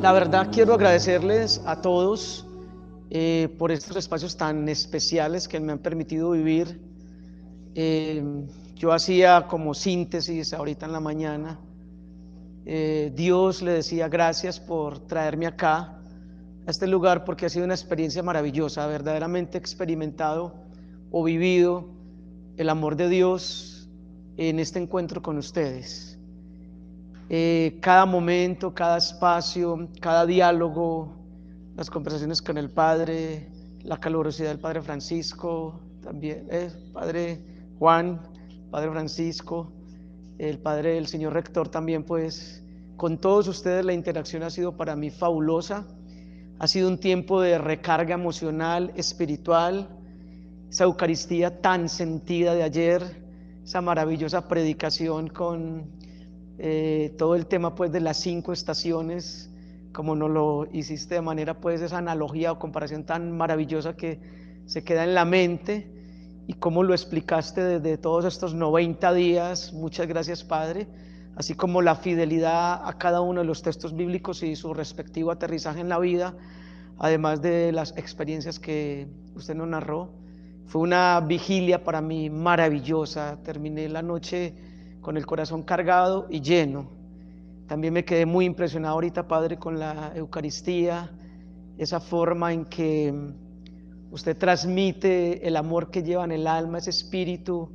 La verdad quiero agradecerles a todos por estos espacios tan especiales que me han permitido vivir. Eh, yo hacía como síntesis ahorita en la mañana. Dios le decía gracias por traerme acá, a este lugar, porque ha sido una experiencia maravillosa. Verdaderamente he experimentado o vivido el amor de Dios en este encuentro con ustedes. Cada momento, cada espacio, cada diálogo, las conversaciones con el Padre, la calurosidad del Padre Francisco, también Padre Juan, Padre Francisco, el Padre, el señor Rector también, pues con todos ustedes la interacción ha sido para mí fabulosa. Ha sido un tiempo de recarga emocional, espiritual, esa Eucaristía tan sentida de ayer, esa maravillosa predicación con todo el tema pues de las 5 estaciones, como nos lo hiciste de manera pues esa analogía o comparación tan maravillosa que se queda en la mente, y cómo lo explicaste desde todos estos 90 días. Muchas gracias, Padre, así como la fidelidad a cada uno de los textos bíblicos y su respectivo aterrizaje en la vida, además de las experiencias que usted nos narró. Fue una vigilia para mí maravillosa. Terminé la noche con el corazón cargado y lleno. También me quedé muy impresionado ahorita, Padre, con la Eucaristía, esa forma en que usted transmite el amor que lleva en el alma, ese espíritu,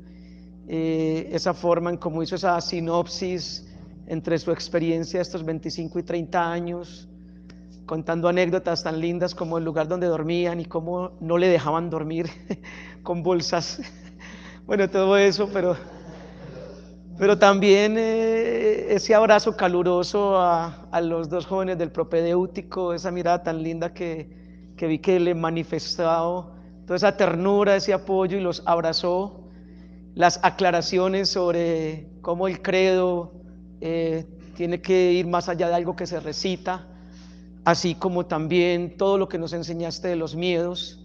esa forma en cómo hizo esa sinopsis entre su experiencia de estos 25 y 30 años, contando anécdotas tan lindas como el lugar donde dormían y cómo no le dejaban dormir con bolsas. Bueno, todo eso, pero también ese abrazo caluroso a los 2 jóvenes del propedéutico, esa mirada tan linda que vi que le manifestaba, toda esa ternura, ese apoyo, y los abrazó. Las aclaraciones sobre cómo el credo tiene que ir más allá de algo que se recita, así como también todo lo que nos enseñaste de los miedos.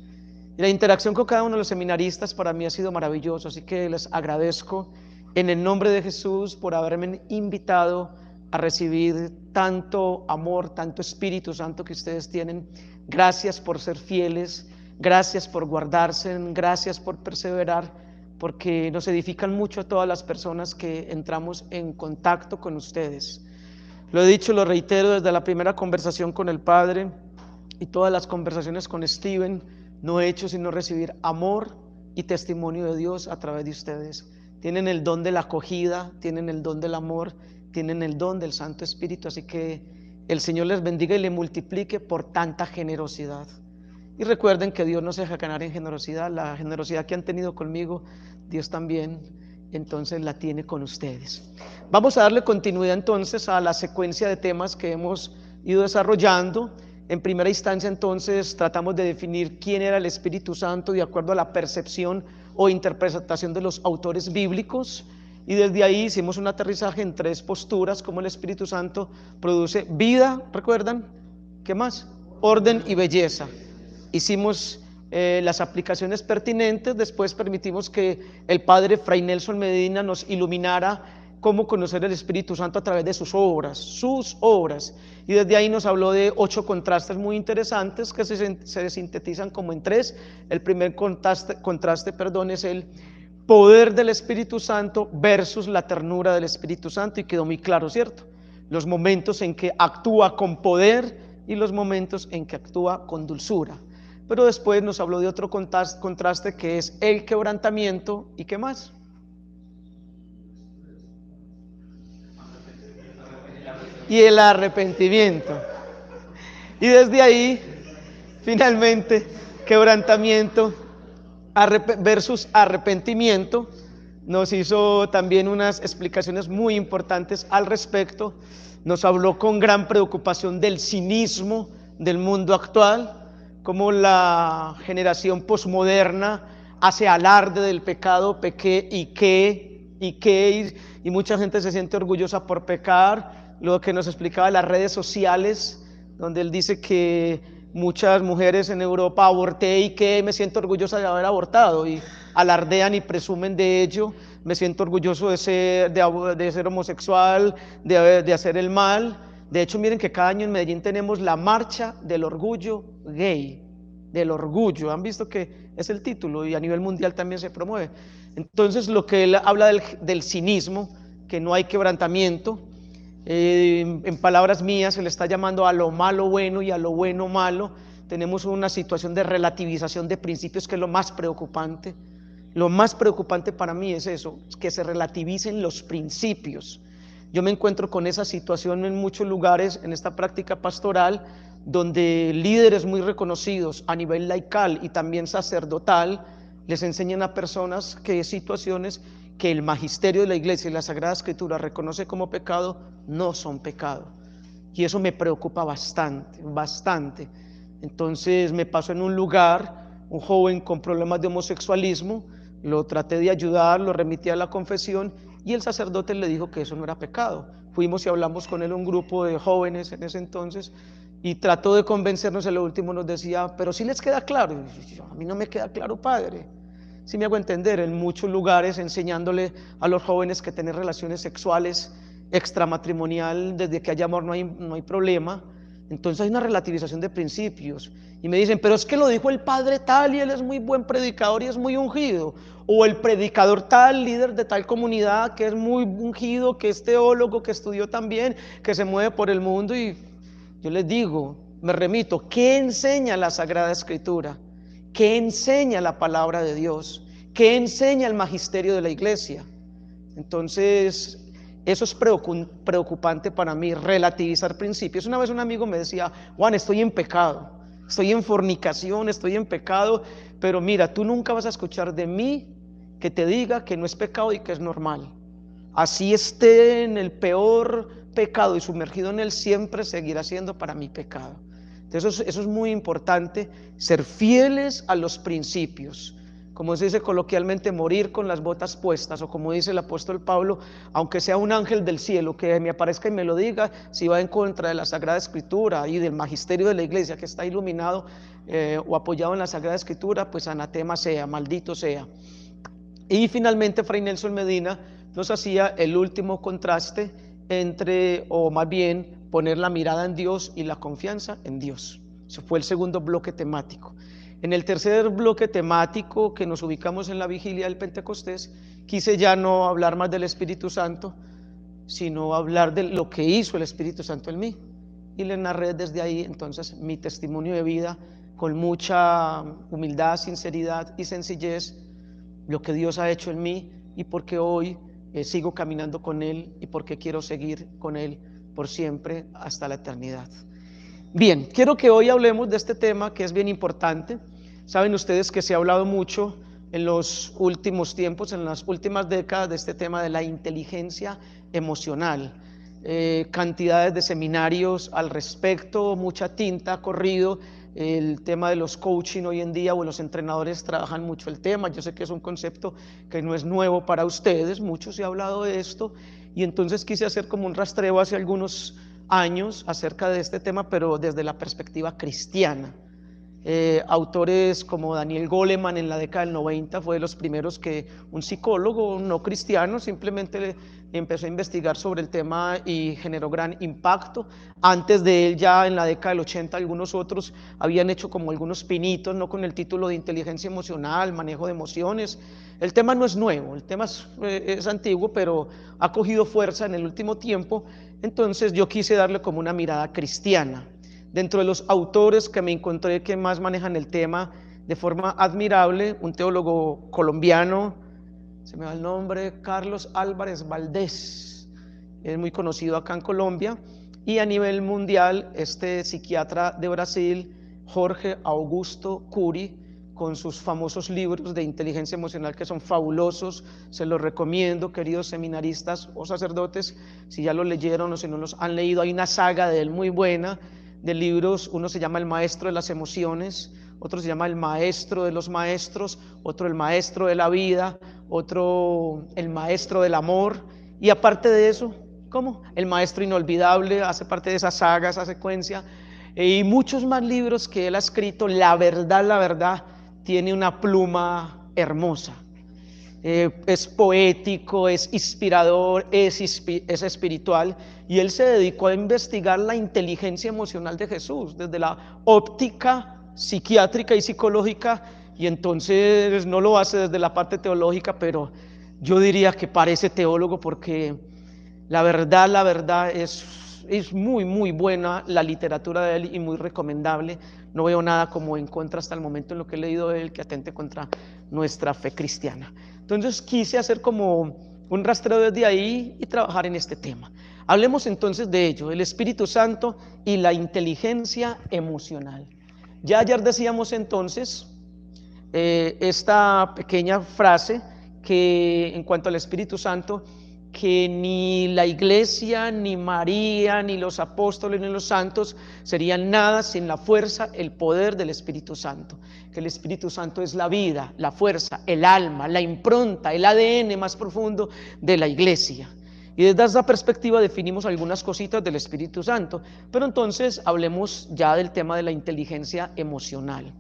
Y la interacción con cada uno de los seminaristas para mí ha sido maravilloso, así que les agradezco en el nombre de Jesús por haberme invitado a recibir tanto amor, tanto Espíritu Santo que ustedes tienen. Gracias por ser fieles, gracias por guardarse, gracias por perseverar, porque nos edifican mucho a todas las personas que entramos en contacto con ustedes. Lo he dicho, lo reitero, desde la primera conversación con el Padre y todas las conversaciones con Steven, no he hecho sino recibir amor y testimonio de Dios a través de ustedes. Tienen el don de la acogida, tienen el don del amor, tienen el don del Santo Espíritu, así que el Señor les bendiga y le multiplique por tanta generosidad. Y recuerden que Dios no se deja ganar en generosidad. La generosidad que han tenido conmigo, Dios también entonces la tiene con ustedes. Vamos a darle continuidad entonces a la secuencia de temas que hemos ido desarrollando. En primera instancia entonces tratamos de definir quién era el Espíritu Santo de acuerdo a la percepción o interpretación de los autores bíblicos, y desde ahí hicimos un aterrizaje en 3 posturas: cómo el Espíritu Santo produce vida, ¿recuerdan? ¿Qué más? Orden y belleza. Hicimos las aplicaciones pertinentes. Después permitimos que el Padre Fray Nelson Medina nos iluminara cómo conocer el Espíritu Santo a través de sus obras, y desde ahí nos habló de 8 contrastes muy interesantes que se sintetizan como en 3. El primer contraste, es el poder del Espíritu Santo versus la ternura del Espíritu Santo, y quedó muy claro, ¿cierto? Los momentos en que actúa con poder y los momentos en que actúa con dulzura. Pero después nos habló de otro contraste que es el quebrantamiento. ¿Y qué más? Y el arrepentimiento. Y desde ahí, finalmente, quebrantamiento versus arrepentimiento. Nos hizo también unas explicaciones muy importantes al respecto. Nos habló con gran preocupación del cinismo del mundo actual, cómo la generación posmoderna hace alarde del pecado, y mucha gente se siente orgullosa por pecar. Lo que nos explicaba las redes sociales, donde él dice que muchas mujeres en Europa aborté y que me siento orgullosa de haber abortado, y alardean y presumen de ello. Me siento orgulloso de ser homosexual, de hacer el mal. De hecho, miren que cada año en Medellín tenemos la marcha del orgullo gay, del orgullo. Han visto que es el título y a nivel mundial también se promueve. Entonces, lo que él habla del cinismo, que no hay quebrantamiento, en palabras mías, se le está llamando a lo malo bueno y a lo bueno malo. Tenemos una situación de relativización de principios que es lo más preocupante. Lo más preocupante para mí es eso, que se relativicen los principios. Yo me encuentro con esa situación en muchos lugares en esta práctica pastoral, donde líderes muy reconocidos a nivel laical y también sacerdotal les enseñan a personas que situaciones que el magisterio de la iglesia y la Sagrada Escritura reconoce como pecado no son pecado. Y eso me preocupa bastante, bastante. Entonces me pasó en un lugar, un joven con problemas de homosexualismo, lo traté de ayudar, lo remití a la confesión y el sacerdote le dijo que eso no era pecado. Fuimos y hablamos con él, un grupo de jóvenes en ese entonces, y trató de convencernos. En lo último nos decía, pero sí les queda claro. Y yo, a mí no me queda claro, padre. Sí me hago entender, en muchos lugares enseñándole a los jóvenes que tener relaciones sexuales extramatrimonial, desde que haya amor no hay problema. Entonces hay una relativización de principios. Y me dicen, pero es que lo dijo el padre tal y él es muy buen predicador y es muy ungido. O el predicador tal, líder de tal comunidad que es muy ungido, que es teólogo, que estudió también, que se mueve por el mundo. Y yo les digo, me remito, ¿qué enseña la Sagrada Escritura? ¿Qué enseña la palabra de Dios? ¿Qué enseña el magisterio de la iglesia? Entonces, eso es preocupante para mí, relativizar principios. Una vez un amigo me decía, Juan, estoy en pecado, estoy en fornicación, estoy en pecado, pero mira, tú nunca vas a escuchar de mí que te diga que no es pecado y que es normal. Así esté en el peor pecado y sumergido en él, siempre seguirá siendo para mí pecado. Entonces eso es muy importante, ser fieles a los principios. Como se dice coloquialmente, morir con las botas puestas, o como dice el apóstol Pablo, aunque sea un ángel del cielo que me aparezca y me lo diga, si va en contra de la Sagrada Escritura y del magisterio de la iglesia que está iluminado o apoyado en la Sagrada Escritura, pues anatema sea, maldito sea. Y finalmente Fray Nelson Medina nos hacía el último contraste entre, o más bien, poner la mirada en Dios y la confianza en Dios. Ese fue el segundo bloque temático. En el tercer bloque temático, que nos ubicamos en la vigilia del Pentecostés, quise ya no hablar más del Espíritu Santo, sino hablar de lo que hizo el Espíritu Santo en mí. Y le narré desde ahí entonces mi testimonio de vida con mucha humildad, sinceridad y sencillez, lo que Dios ha hecho en mí y porque hoy sigo caminando con Él y porque quiero seguir con Él por siempre hasta la eternidad. Bien, quiero que hoy hablemos de este tema que es bien importante. Saben ustedes que se ha hablado mucho en los últimos tiempos, en las últimas décadas, de este tema de la inteligencia emocional. Cantidades de seminarios al respecto, mucha tinta ha corrido. El tema de los coaching hoy en día, o los entrenadores trabajan mucho el tema. Yo sé que es un concepto que no es nuevo para ustedes, mucho se ha hablado de esto, y entonces quise hacer como un rastreo hace algunos años acerca de este tema, pero desde la perspectiva cristiana. Autores como Daniel Goleman en la década del 90 fue de los primeros que un psicólogo no cristiano simplemente empezó a investigar sobre el tema y generó gran impacto. Antes de él, ya en la década del 80, algunos otros habían hecho como algunos pinitos, no con el título de inteligencia emocional, manejo de emociones. El tema no es nuevo, el tema es antiguo, pero ha cogido fuerza en el último tiempo. Entonces yo quise darle como una mirada cristiana. Dentro de los autores que me encontré que más manejan el tema de forma admirable, un teólogo colombiano, se me va el nombre, Carlos Álvarez Valdés, es muy conocido acá en Colombia, y a nivel mundial este psiquiatra de Brasil, Jorge Augusto Cury, con sus famosos libros de inteligencia emocional que son fabulosos. Se los recomiendo, queridos seminaristas o sacerdotes, si ya los leyeron o si no los han leído. Hay una saga de él muy buena de libros. Uno se llama El Maestro de las Emociones, otro se llama El Maestro de los Maestros, otro El Maestro de la Vida, otro El Maestro del Amor, y aparte de eso, ¿cómo? El Maestro Inolvidable hace parte de esa saga, esa secuencia, y muchos más libros que él ha escrito. La verdad, tiene una pluma hermosa. es poético, es inspirador, es espiritual, y él se dedicó a investigar la inteligencia emocional de Jesús desde la óptica psiquiátrica y psicológica, y entonces no lo hace desde la parte teológica, pero yo diría que parece teólogo, porque la verdad es muy, muy buena la literatura de él y muy recomendable. No veo nada como en contra hasta el momento en lo que he leído de él que atente contra nuestra fe cristiana. Entonces quise hacer como un rastreo desde ahí y trabajar en este tema. Hablemos entonces de ello, el Espíritu Santo y la inteligencia emocional. Ya ayer decíamos entonces esta pequeña frase que en cuanto al Espíritu Santo, que ni la iglesia, ni María, ni los apóstoles, ni los santos serían nada sin la fuerza, el poder del Espíritu Santo. Que el Espíritu Santo es la vida, la fuerza, el alma, la impronta, el ADN más profundo de la iglesia. Y desde esa perspectiva definimos algunas cositas del Espíritu Santo. Pero entonces hablemos ya del tema de la inteligencia emocional.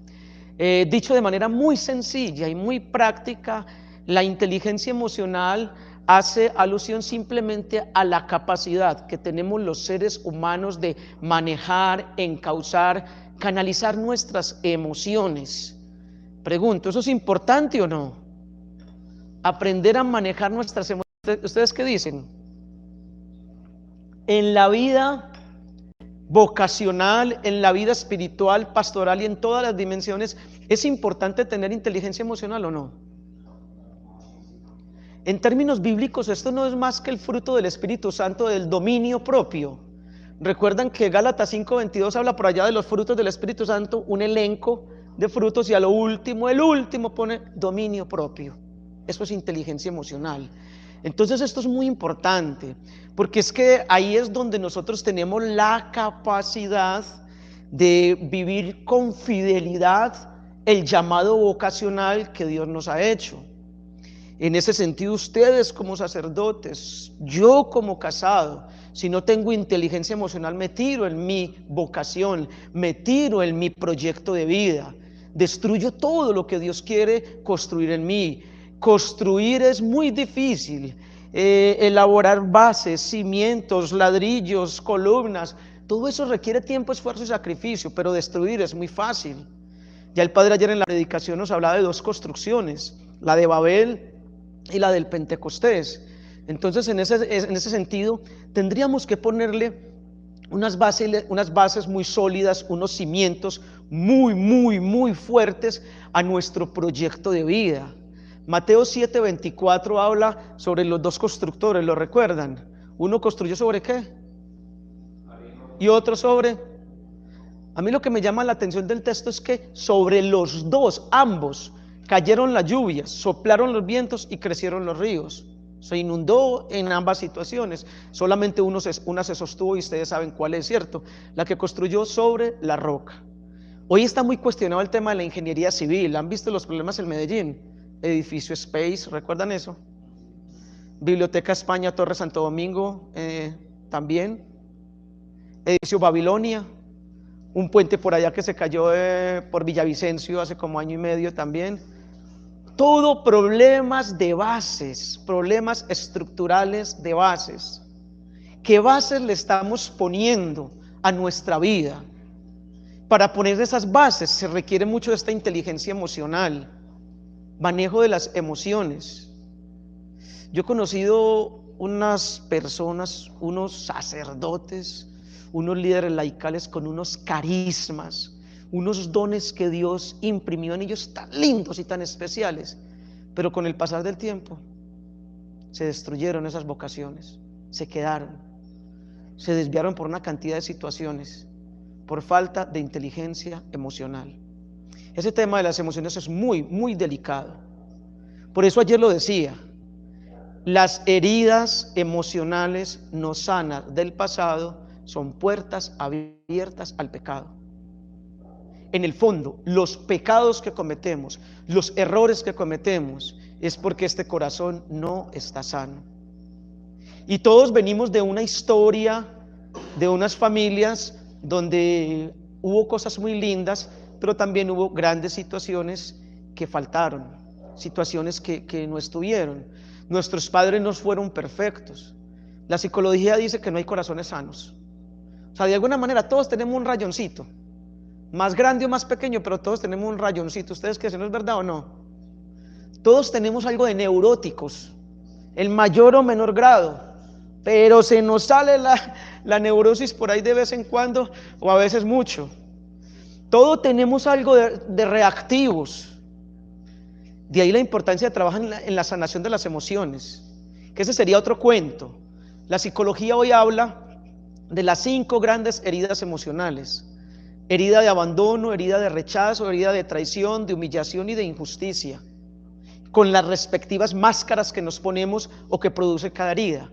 Dicho de manera muy sencilla y muy práctica, la inteligencia emocional hace alusión simplemente a la capacidad que tenemos los seres humanos de manejar, encauzar, canalizar nuestras emociones. Pregunto, ¿eso es importante o no? Aprender a manejar nuestras emociones. ¿Ustedes qué dicen? En la vida vocacional, en la vida espiritual, pastoral y en todas las dimensiones, ¿es importante tener inteligencia emocional o no? En términos bíblicos, esto no es más que el fruto del Espíritu Santo, del dominio propio. Recuerdan que Gálatas 5:22 habla por allá de los frutos del Espíritu Santo, un elenco de frutos, y a lo último, el último pone dominio propio. Eso es inteligencia emocional. Entonces esto es muy importante, porque es que ahí es donde nosotros tenemos la capacidad de vivir con fidelidad el llamado vocacional que Dios nos ha hecho. En ese sentido, ustedes como sacerdotes, yo como casado, si no tengo inteligencia emocional, me tiro en mi vocación, me tiro en mi proyecto de vida, destruyo todo lo que Dios quiere construir en mí. Construir es muy difícil, elaborar bases, cimientos, ladrillos, columnas, todo eso requiere tiempo, esfuerzo y sacrificio, pero destruir es muy fácil. Ya el Padre ayer en la predicación nos hablaba de dos construcciones, la de Babel y la del Pentecostés. Entonces en ese sentido tendríamos que ponerle unas bases muy sólidas, unos cimientos muy fuertes a nuestro proyecto de vida. Mateo 7:24 habla sobre los dos constructores, ¿lo recuerdan? Uno construyó ¿sobre qué? Y otro sobre... A mí lo que me llama la atención del texto es que sobre los dos, ambos, cayeron las lluvias, soplaron los vientos y crecieron los ríos. Se inundó en ambas situaciones. Solamente una se sostuvo, y ustedes saben cuál es, ¿cierto? La que construyó sobre la roca. Hoy está muy cuestionado el tema de la ingeniería civil. ¿Han visto los problemas en Medellín? Edificio Space, ¿recuerdan eso? Biblioteca España, Torre Santo Domingo, también. Edificio Babilonia. Un puente por allá que se cayó por Villavicencio hace como año y medio también. Todo problemas de bases, problemas estructurales de bases. ¿Qué bases le estamos poniendo a nuestra vida? Para poner esas bases se requiere mucho de esta inteligencia emocional, manejo de las emociones. Yo he conocido unas personas, unos sacerdotes, unos líderes laicales con unos carismas, unos dones que Dios imprimió en ellos tan lindos y tan especiales, pero con el pasar del tiempo se destruyeron esas vocaciones, se quedaron, se desviaron por una cantidad de situaciones, por falta de inteligencia emocional. Ese tema de las emociones es muy delicado. Por eso ayer lo decía, las heridas emocionales no sanas del pasado son puertas abiertas al pecado. En el fondo, los pecados que cometemos, los errores que cometemos, es porque este corazón no está sano. Y todos venimos de una historia, de unas familias donde hubo cosas muy lindas, pero también hubo grandes situaciones que faltaron. situaciones que no estuvieron. Nuestros padres no fueron perfectos. La psicología dice que no hay corazones sanos. O sea, de alguna manera todos tenemos un rayoncito, más grande o más pequeño, pero todos tenemos un rayoncito. ¿Ustedes creen que no es verdad o no? Todos tenemos algo de neuróticos, en mayor o menor grado, pero se nos sale la neurosis por ahí de vez en cuando, o a veces mucho. Todos tenemos algo de reactivos. De ahí la importancia de trabajar en la sanación de las emociones, que ese sería otro cuento. La psicología hoy habla de las 5 grandes heridas emocionales: herida de abandono, herida de rechazo, herida de traición, de humillación y de injusticia, con las respectivas máscaras que nos ponemos o que produce cada herida,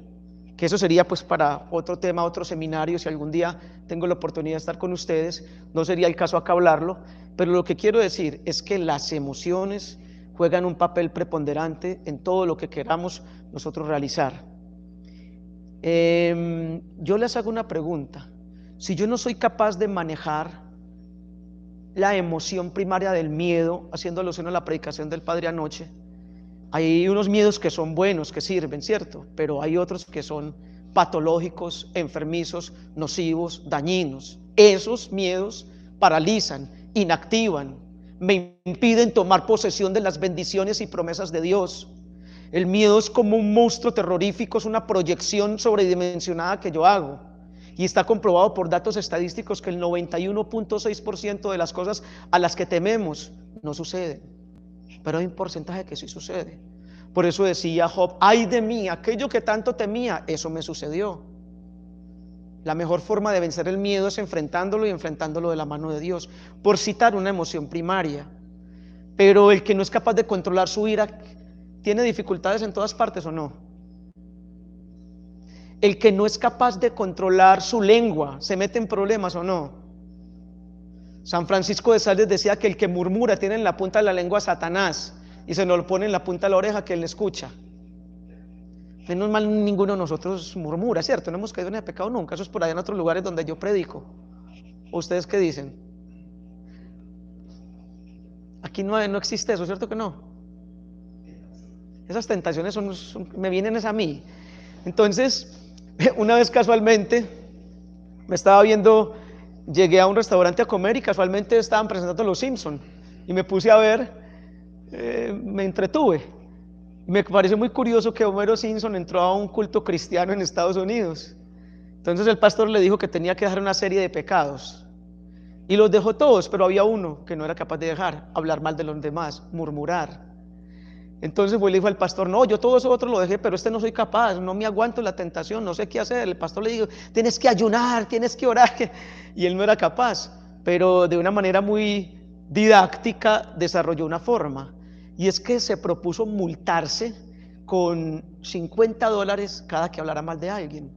que eso sería pues para otro tema, otro seminario. Si algún día tengo la oportunidad de estar con ustedes, no sería el caso acá hablarlo, pero lo que quiero decir es que las emociones juegan un papel preponderante en todo lo que queramos nosotros realizar. Yo les hago una pregunta: si yo no soy capaz de manejar la emoción primaria del miedo, haciendo alusión a la predicación del Padre anoche, hay unos miedos que son buenos, que sirven, ¿cierto? Pero hay otros que son patológicos, enfermizos, nocivos, dañinos. Esos miedos paralizan, inactivan, me impiden tomar posesión de las bendiciones y promesas de Dios. El miedo es como un monstruo terrorífico, es una proyección sobredimensionada que yo hago. Y está comprobado por datos estadísticos que el 91.6% de las cosas a las que tememos no suceden, pero hay un porcentaje que sí sucede. Por eso decía Job: ay de mí, aquello que tanto temía, eso me sucedió. La mejor forma de vencer el miedo es enfrentándolo, y enfrentándolo de la mano de Dios, por citar una emoción primaria. Pero el que no es capaz de controlar su ira, ¿tiene dificultades en todas partes o no? El que no es capaz de controlar su lengua, ¿se mete en problemas o no? San Francisco de Sales decía que el que murmura tiene en la punta de la lengua a Satanás, y se nos lo pone en la punta de la oreja que él le escucha. Menos mal ninguno de nosotros murmura, ¿cierto? No hemos caído en el pecado nunca. Eso es por allá en otros lugares donde yo predico. ¿O ustedes qué dicen? Aquí no existe eso, ¿cierto que no? Esas tentaciones me vienen a mí. Entonces, una vez casualmente me estaba viendo, llegué a un restaurante a comer y casualmente estaban presentando Los Simpson y me puse a ver, me entretuve. Me pareció muy curioso que Homero Simpson entró a un culto cristiano en Estados Unidos. Entonces el pastor le dijo que tenía que dejar una serie de pecados y los dejó todos, pero había uno que no era capaz de dejar: hablar mal de los demás, murmurar. Entonces le dijo al pastor: no, yo todo eso otro lo dejé, pero no soy capaz, no me aguanto la tentación, no sé qué hacer. El pastor le dijo: tienes que ayunar, tienes que orar. Y él no era capaz, pero de una manera muy didáctica desarrolló una forma, y es que se propuso multarse con $50 cada que hablara mal de alguien.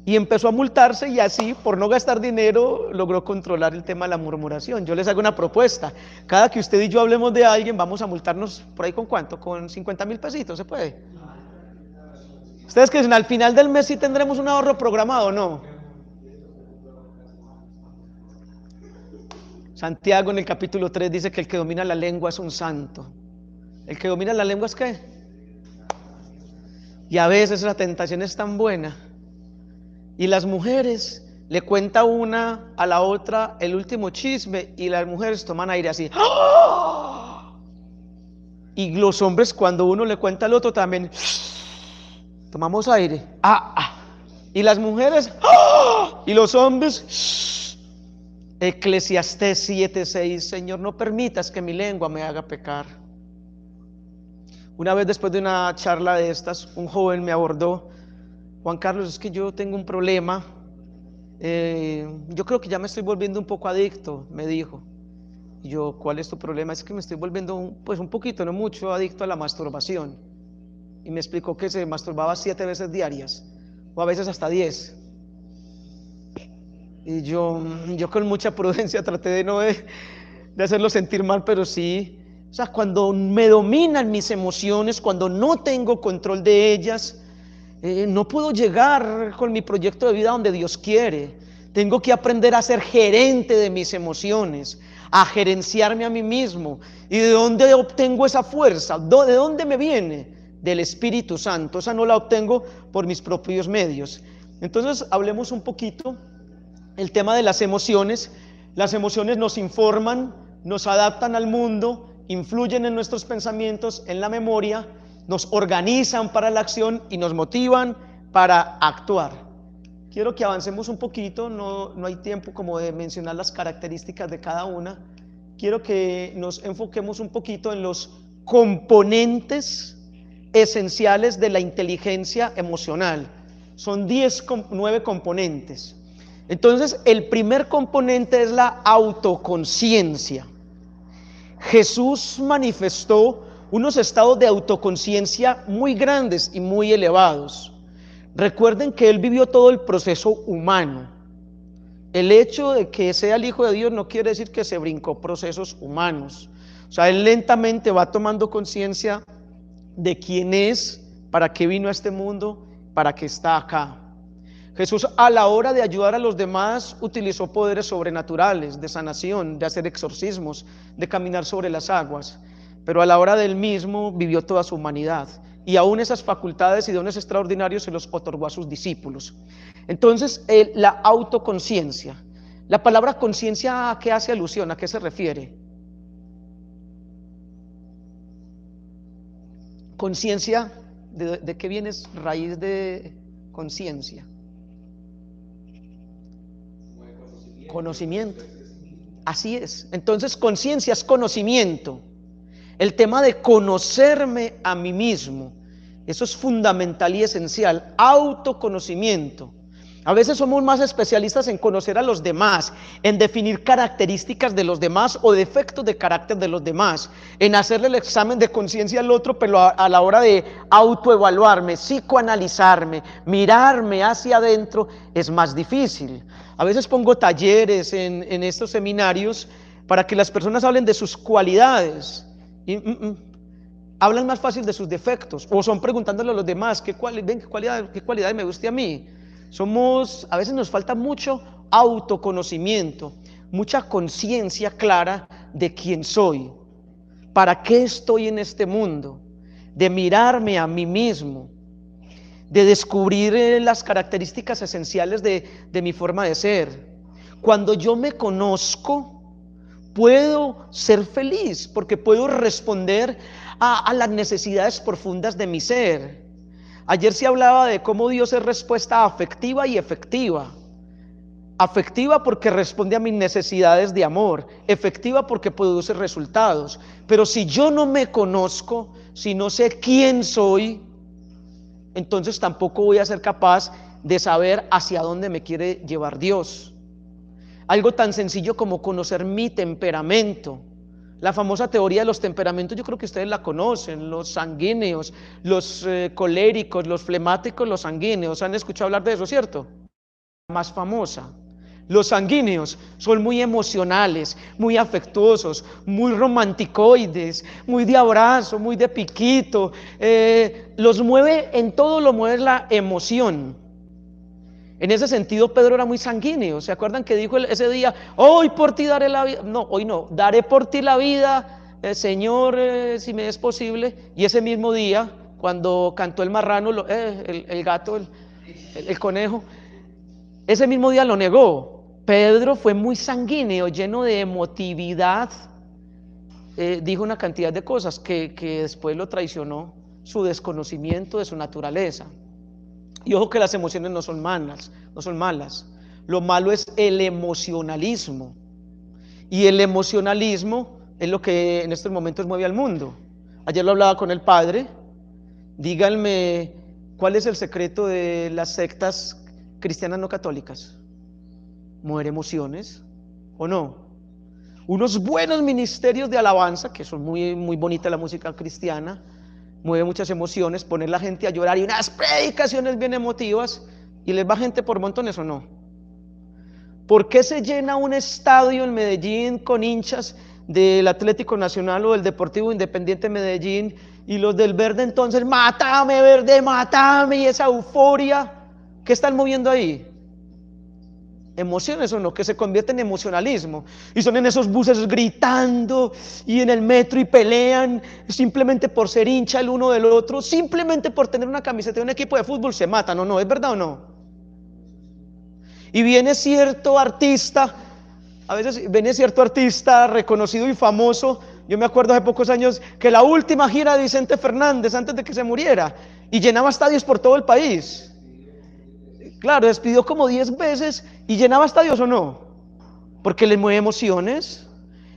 Y empezó a multarse, y así, por no gastar dinero, logró controlar el tema de la murmuración. Yo les hago una propuesta: cada que usted y yo hablemos de alguien, vamos a multarnos por ahí ¿con cuánto? Con 50,000 pesitos, ¿se puede? ¿Ustedes creen al final del mes sí tendremos un ahorro programado o no? Santiago en el capítulo 3 dice que el que domina la lengua es un santo. ¿El que domina la lengua es qué? Y a veces la tentación es tan buena, y las mujeres le cuenta una a la otra el último chisme, y las mujeres toman aire así. ¡Ah! Y los hombres, cuando uno le cuenta al otro, también tomamos aire. Y las mujeres, ¡ah! Y los hombres. Eclesiastés 7:6: Señor, no permitas que mi lengua me haga pecar. Una vez, después de una charla de estas, un joven me abordó: Juan Carlos, es que yo tengo un problema, yo creo que ya me estoy volviendo un poco adicto, me dijo. Y yo: ¿cuál es tu problema? Es que me estoy volviendo un poquito, no mucho, adicto a la masturbación. Y me explicó que se masturbaba 7 veces diarias, o a veces hasta 10. Y yo con mucha prudencia traté de hacerlo sentir mal, pero sí, o sea, cuando me dominan mis emociones, cuando no tengo control de ellas, no puedo llegar con mi proyecto de vida donde Dios quiere. Tengo que aprender a ser gerente de mis emociones, a gerenciarme a mí mismo. ¿Y de dónde obtengo esa fuerza? ¿De dónde me viene? Del Espíritu Santo. Esa no la obtengo por mis propios medios. Entonces hablemos un poquito el tema de las emociones. Las emociones nos informan, nos adaptan al mundo, influyen en nuestros pensamientos, en la memoria, nos organizan para la acción y nos motivan para actuar. Quiero que avancemos un poquito, no hay tiempo como de mencionar las características de cada una. Quiero que nos enfoquemos un poquito en los componentes esenciales de la inteligencia emocional. Son 9 componentes. Entonces, el primer componente es la autoconciencia. Jesús manifestó unos estados de autoconciencia muy grandes y muy elevados. Recuerden que Él vivió todo el proceso humano. El hecho de que sea el Hijo de Dios no quiere decir que se brincó procesos humanos. O sea, Él lentamente va tomando conciencia de quién es, para qué vino a este mundo, para qué está acá. Jesús, a la hora de ayudar a los demás, utilizó poderes sobrenaturales, de sanación, de hacer exorcismos, de caminar sobre las aguas, pero a la hora del mismo vivió toda su humanidad, y aún esas facultades y dones extraordinarios se los otorgó a sus discípulos. Entonces, la autoconciencia. La palabra conciencia, ¿a qué hace alusión? ¿A qué se refiere? Conciencia, ¿de qué viene raíz de conciencia? Conocimiento. Así es. Entonces, conciencia es conocimiento. El tema de conocerme a mí mismo, eso es fundamental y esencial. Autoconocimiento. A veces somos más especialistas en conocer a los demás, en definir características de los demás o defectos de carácter de los demás, en hacerle el examen de conciencia al otro, pero a la hora de autoevaluarme, psicoanalizarme, mirarme hacia adentro, es más difícil. A veces pongo talleres en estos seminarios para que las personas hablen de sus cualidades y hablan más fácil de sus defectos, o son preguntándole a los demás qué cualidades me guste a mí. A veces nos falta mucho autoconocimiento, mucha conciencia clara de quién soy, para qué estoy en este mundo, de mirarme a mí mismo, de descubrir las características esenciales de mi forma de ser. Cuando yo me conozco, puedo ser feliz, porque puedo responder a las necesidades profundas de mi ser. Ayer se hablaba de cómo Dios es respuesta afectiva y efectiva. Afectiva porque responde a mis necesidades de amor, efectiva porque produce resultados. Pero si yo no me conozco, si no sé quién soy, entonces tampoco voy a ser capaz de saber hacia dónde me quiere llevar Dios. Algo tan sencillo como conocer mi temperamento. La famosa teoría de los temperamentos, yo creo que ustedes la conocen, los sanguíneos, los coléricos, los flemáticos, los sanguíneos. ¿Han escuchado hablar de eso, cierto? La más famosa. Los sanguíneos son muy emocionales, muy afectuosos, muy romanticoides, muy de abrazo, muy de piquito. Los mueve, en todo lo mueve la emoción. En ese sentido, Pedro era muy sanguíneo. ¿Se acuerdan que dijo ese día: hoy por ti daré la vida? No, hoy no, daré por ti la vida, Señor, si me es posible. Y ese mismo día, cuando cantó el marrano, el gato, el conejo, ese mismo día lo negó. Pedro fue muy sanguíneo, lleno de emotividad. Dijo una cantidad de cosas que después lo traicionó su desconocimiento de su naturaleza. Y ojo que las emociones no son malas. Lo malo es el emocionalismo. Y el emocionalismo es lo que en estos momentos mueve al mundo. Ayer lo hablaba con el padre. Díganme, ¿cuál es el secreto de las sectas cristianas no católicas? Mover emociones, ¿o no? Unos buenos ministerios de alabanza, que son muy, muy bonita la música cristiana, mueve muchas emociones, poner la gente a llorar y unas predicaciones bien emotivas, y les va gente por montones, ¿o no? ¿Por qué se llena un estadio en Medellín con hinchas del Atlético Nacional o del Deportivo Independiente Medellín, y los del Verde entonces, mátame Verde, mátame, y esa euforia? ¿Qué están moviendo ahí? Emociones o no, que se convierte en emocionalismo y son en esos buses gritando y en el metro y pelean simplemente por ser hincha el uno del otro, simplemente por tener una camiseta de un equipo de fútbol se matan, ¿o no? ¿Es verdad o no? Y viene cierto artista, a veces viene cierto artista reconocido y famoso. Yo me acuerdo hace pocos años que la última gira de Vicente Fernández antes de que se muriera y llenaba estadios por todo el país. Claro, despidió como 10 veces y llenaba estadios, ¿o no? Porque le mueve emociones.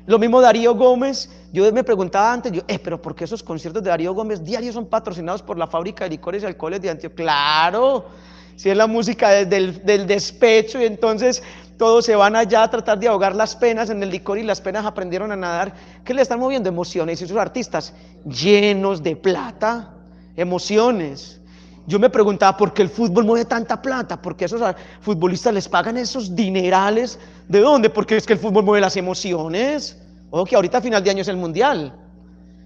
Lo mismo Darío Gómez. Yo me preguntaba antes, pero ¿por qué esos conciertos de Darío Gómez diarios son patrocinados por la fábrica de licores y alcoholes de Antioquia? Claro, si es la música del despecho, y entonces todos se van allá a tratar de ahogar las penas en el licor y las penas aprendieron a nadar. ¿Qué le están moviendo? Emociones. Y esos artistas llenos de plata, emociones. Yo me preguntaba por qué el fútbol mueve tanta plata, porque esos futbolistas les pagan esos dinerales. ¿De dónde? Porque es que el fútbol mueve las emociones. Ojo que ahorita a final de año es el mundial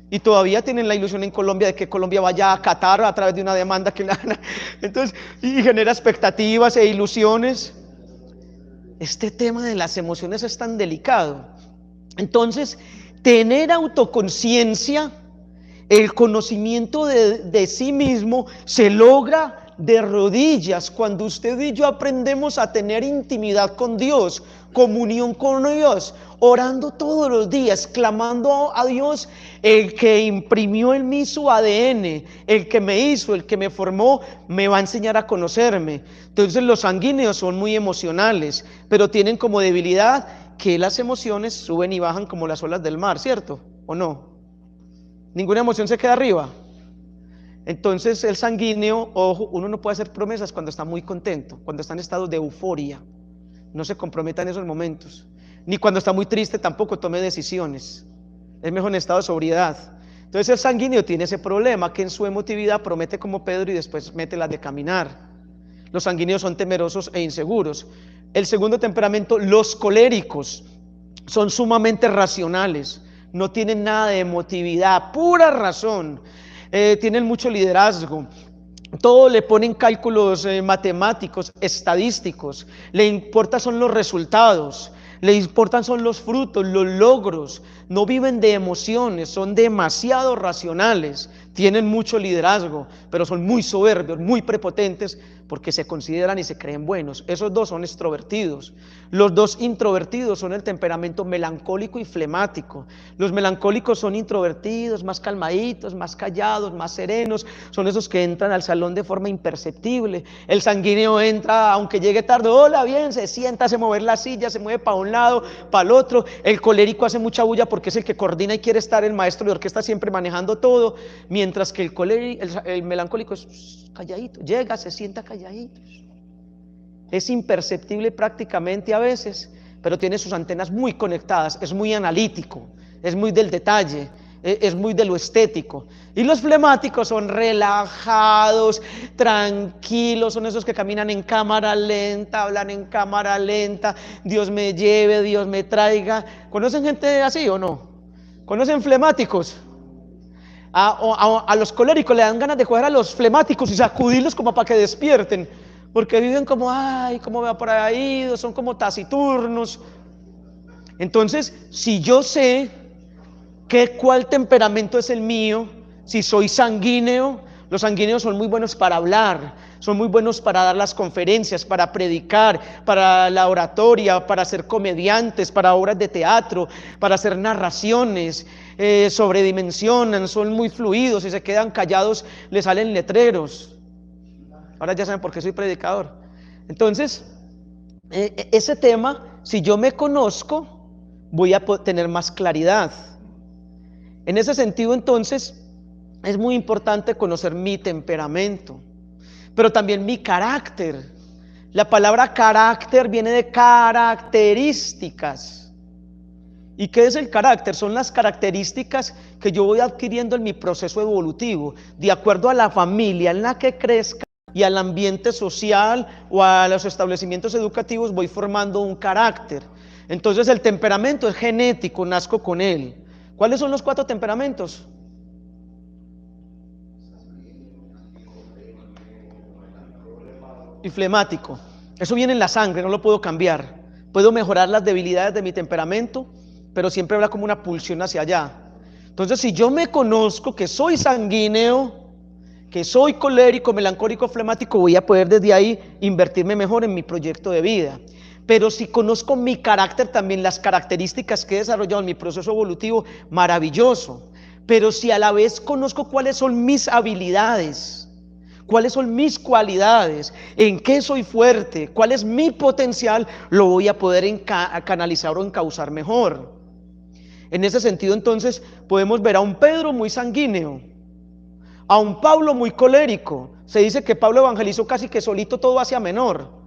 y todavía tienen la ilusión en Colombia de que Colombia vaya a Qatar a través de una demanda que entonces, y genera expectativas e ilusiones. Este tema de las emociones es tan delicado. Entonces, tener autoconciencia, el conocimiento de sí mismo, se logra de rodillas cuando usted y yo aprendemos a tener intimidad con Dios, comunión con Dios, orando todos los días, clamando a Dios, el que imprimió en mí su ADN, el que me hizo, el que me formó, me va a enseñar a conocerme. Entonces los sanguíneos son muy emocionales, pero tienen como debilidad que las emociones suben y bajan como las olas del mar, ¿cierto? ¿O no? Ninguna emoción se queda arriba. Entonces el sanguíneo, ojo, uno no puede hacer promesas cuando está muy contento, cuando está en estados de euforia. No se comprometa en esos momentos. Ni cuando está muy triste tampoco tome decisiones. Es mejor en estado de sobriedad. Entonces el sanguíneo tiene ese problema, que en su emotividad promete como Pedro y después mete las de caminar. Los sanguíneos son temerosos e inseguros. El segundo temperamento, los coléricos, son sumamente racionales. No tienen nada de emotividad, pura razón. Tienen mucho liderazgo. Todo le ponen cálculos matemáticos, estadísticos. Le importa son los resultados. Le importan son los frutos, los logros. No viven de emociones, son demasiado racionales. Tienen mucho liderazgo, pero son muy soberbios, muy prepotentes, porque se consideran y se creen buenos. Esos dos son extrovertidos. Los dos introvertidos son el temperamento melancólico y flemático. Los melancólicos son introvertidos, más calmaditos, más callados, más serenos. Son esos que entran al salón de forma imperceptible. El sanguíneo entra, aunque llegue tarde, hola, bien, se sienta, hace mover la silla, se mueve para un lado, para el otro. El colérico hace mucha bulla porque es el que coordina y quiere estar el maestro de orquesta siempre manejando todo, mientras que el melancólico es calladito, llega, se sienta calladito. Es imperceptible prácticamente a veces, pero tiene sus antenas muy conectadas, es muy analítico, es muy del detalle, es muy de lo estético. Y los flemáticos son relajados, tranquilos, son esos que caminan en cámara lenta, hablan en cámara lenta, Dios me lleve, Dios me traiga. ¿Conocen gente así o no? ¿Conocen flemáticos? A los coléricos le dan ganas de coger a los flemáticos y sacudirlos como para que despierten, porque viven como, ay, cómo va por ahí, son como taciturnos. Entonces, si yo sé cuál temperamento es el mío, si soy sanguíneo, los sanguíneos son muy buenos para hablar, son muy buenos para dar las conferencias, para predicar, para la oratoria, para ser comediantes, para obras de teatro, para hacer narraciones, sobredimensionan, son muy fluidos, si se quedan callados les salen letreros. Ahora ya saben por qué soy predicador. Entonces, ese tema, si yo me conozco, voy a tener más claridad. En ese sentido, entonces, es muy importante conocer mi temperamento, pero también mi carácter. La palabra carácter viene de características. ¿Y qué es el carácter? Son las características que yo voy adquiriendo en mi proceso evolutivo, de acuerdo a la familia en la que crezca y al ambiente social o a los establecimientos educativos, voy formando un carácter. Entonces el temperamento es genético, nazco con él. ¿Cuáles son los 4 temperamentos? Y flemático. Eso viene en la sangre, no lo puedo cambiar. Puedo mejorar las debilidades de mi temperamento, pero siempre habrá como una pulsión hacia allá. Entonces, si yo me conozco que soy sanguíneo, que soy colérico, melancólico, flemático, voy a poder desde ahí invertirme mejor en mi proyecto de vida. Pero si conozco mi carácter también, las características que he desarrollado en mi proceso evolutivo, maravilloso. Pero si a la vez conozco cuáles son mis habilidades, cuáles son mis cualidades, en qué soy fuerte, cuál es mi potencial, lo voy a poder canalizar o encauzar mejor. En ese sentido, entonces, podemos ver a un Pedro muy sanguíneo, a un Pablo muy colérico. Se dice que Pablo evangelizó casi que solito todo Asia Menor.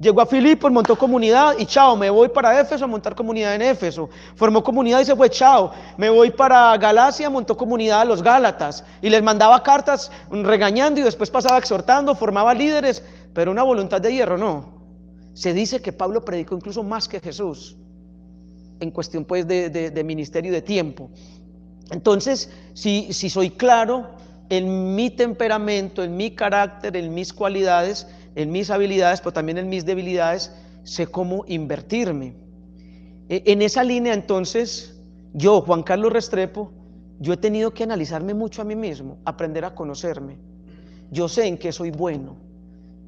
Llegó a Filipos, montó comunidad y chao, me voy para Éfeso a montar comunidad en Éfeso. Formó comunidad y se fue, chao, me voy para Galacia, montó comunidad a los Gálatas y les mandaba cartas regañando y después pasaba exhortando, formaba líderes, pero una voluntad de hierro no. Se dice que Pablo predicó incluso más que Jesús en cuestión pues de ministerio y de tiempo. Entonces, si soy claro en mi temperamento, en mi carácter, en mis cualidades, en mis habilidades, pero también en mis debilidades, sé cómo invertirme. En esa línea, entonces, yo, Juan Carlos Restrepo, yo he tenido que analizarme mucho a mí mismo, aprender a conocerme. Yo sé en qué soy bueno.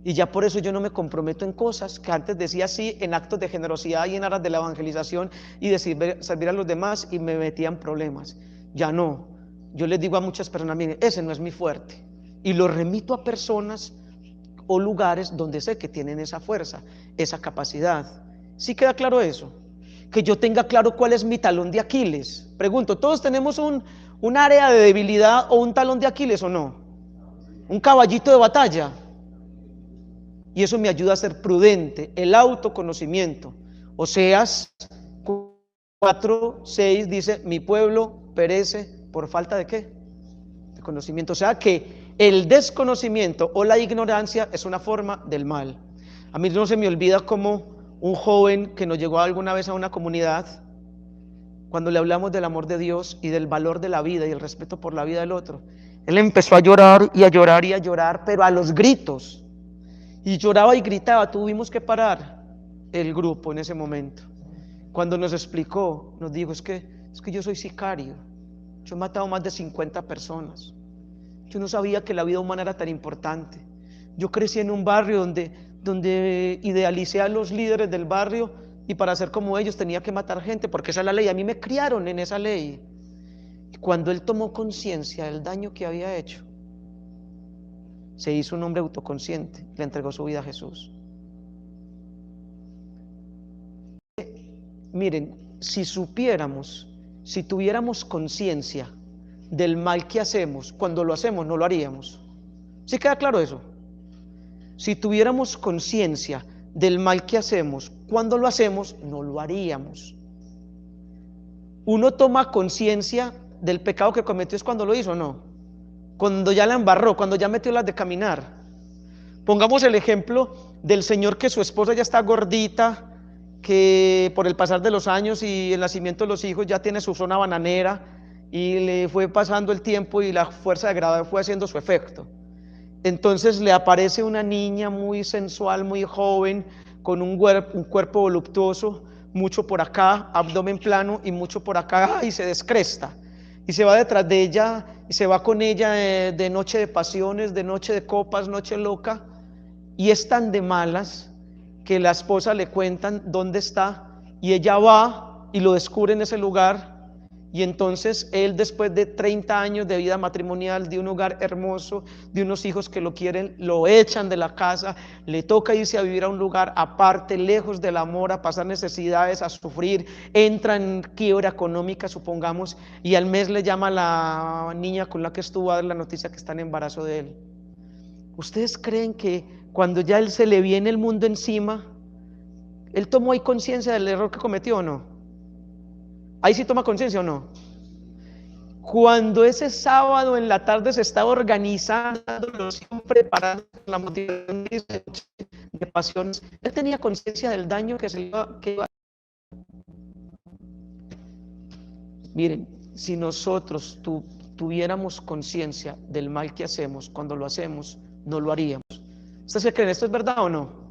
Y ya por eso yo no me comprometo en cosas que antes decía sí, en actos de generosidad y en aras de la evangelización y de servir a los demás, y me metía en problemas. Ya no. Yo les digo a muchas personas, miren, ese no es mi fuerte. Y lo remito a personas o lugares donde sé que tienen esa fuerza, esa capacidad. ¿Sí queda claro eso? Que yo tenga claro cuál es mi talón de Aquiles. Pregunto, ¿todos tenemos un área de debilidad o un talón de Aquiles o no? Un caballito de batalla. Y eso me ayuda a ser prudente, el autoconocimiento. Oseas 4:6 dice, mi pueblo perece por falta de ¿qué? De conocimiento. O sea que el desconocimiento o la ignorancia es una forma del mal. A mí no se me olvida como un joven que nos llegó alguna vez a una comunidad, cuando le hablamos del amor de Dios y del valor de la vida y el respeto por la vida del otro, él empezó a llorar y a llorar y a llorar, pero a los gritos. Y lloraba y gritaba. Tuvimos que parar el grupo en ese momento. Cuando nos explicó, nos dijo, es que yo soy sicario. Yo he matado más de 50 personas. Yo no sabía que la vida humana era tan importante. Yo crecí en un barrio donde idealicé a los líderes del barrio y para ser como ellos tenía que matar gente, porque esa es la ley. A mí me criaron en esa ley. Y cuando él tomó conciencia del daño que había hecho, se hizo un hombre autoconsciente, le entregó su vida a Jesús. Miren, si supiéramos, si tuviéramos conciencia del mal que hacemos, cuando lo hacemos no lo haríamos. ¿Sí queda claro eso? Si tuviéramos conciencia del mal que hacemos, cuando lo hacemos no lo haríamos. Uno toma conciencia del pecado que cometió es cuando lo hizo, ¿o no? Cuando ya la embarró, cuando ya metió las de caminar. Pongamos el ejemplo del señor que su esposa ya está gordita, que por el pasar de los años y el nacimiento de los hijos ya tiene su zona bananera y le fue pasando el tiempo y la fuerza de gravedad fue haciendo su efecto. Entonces le aparece una niña muy sensual, muy joven, con un cuerpo voluptuoso, mucho por acá, abdomen plano y mucho por acá, y se descresta. Y se va detrás de ella, y se va con ella de noche de pasiones, de noche de copas, noche loca, y es tan de malas que la esposa le cuentan dónde está, y ella va y lo descubre en ese lugar. Y entonces él, después de 30 años de vida matrimonial, de un hogar hermoso, de unos hijos que lo quieren, lo echan de la casa, le toca irse a vivir a un lugar aparte, lejos del amor, a pasar necesidades, a sufrir, entra en quiebra económica, supongamos, y al mes le llama a la niña con la que estuvo a dar la noticia que está en embarazo de él. ¿Ustedes creen que cuando ya él se le viene el mundo encima, él tomó ahí conciencia del error que cometió o no? Ahí sí toma conciencia o no. Cuando ese sábado en la tarde se estaba organizando, preparando la motivación de pasiones, él tenía conciencia del daño que se iba a... Miren, si nosotros tuviéramos conciencia del mal que hacemos, cuando lo hacemos, no lo haríamos. ¿Ustedes creen esto es verdad o no?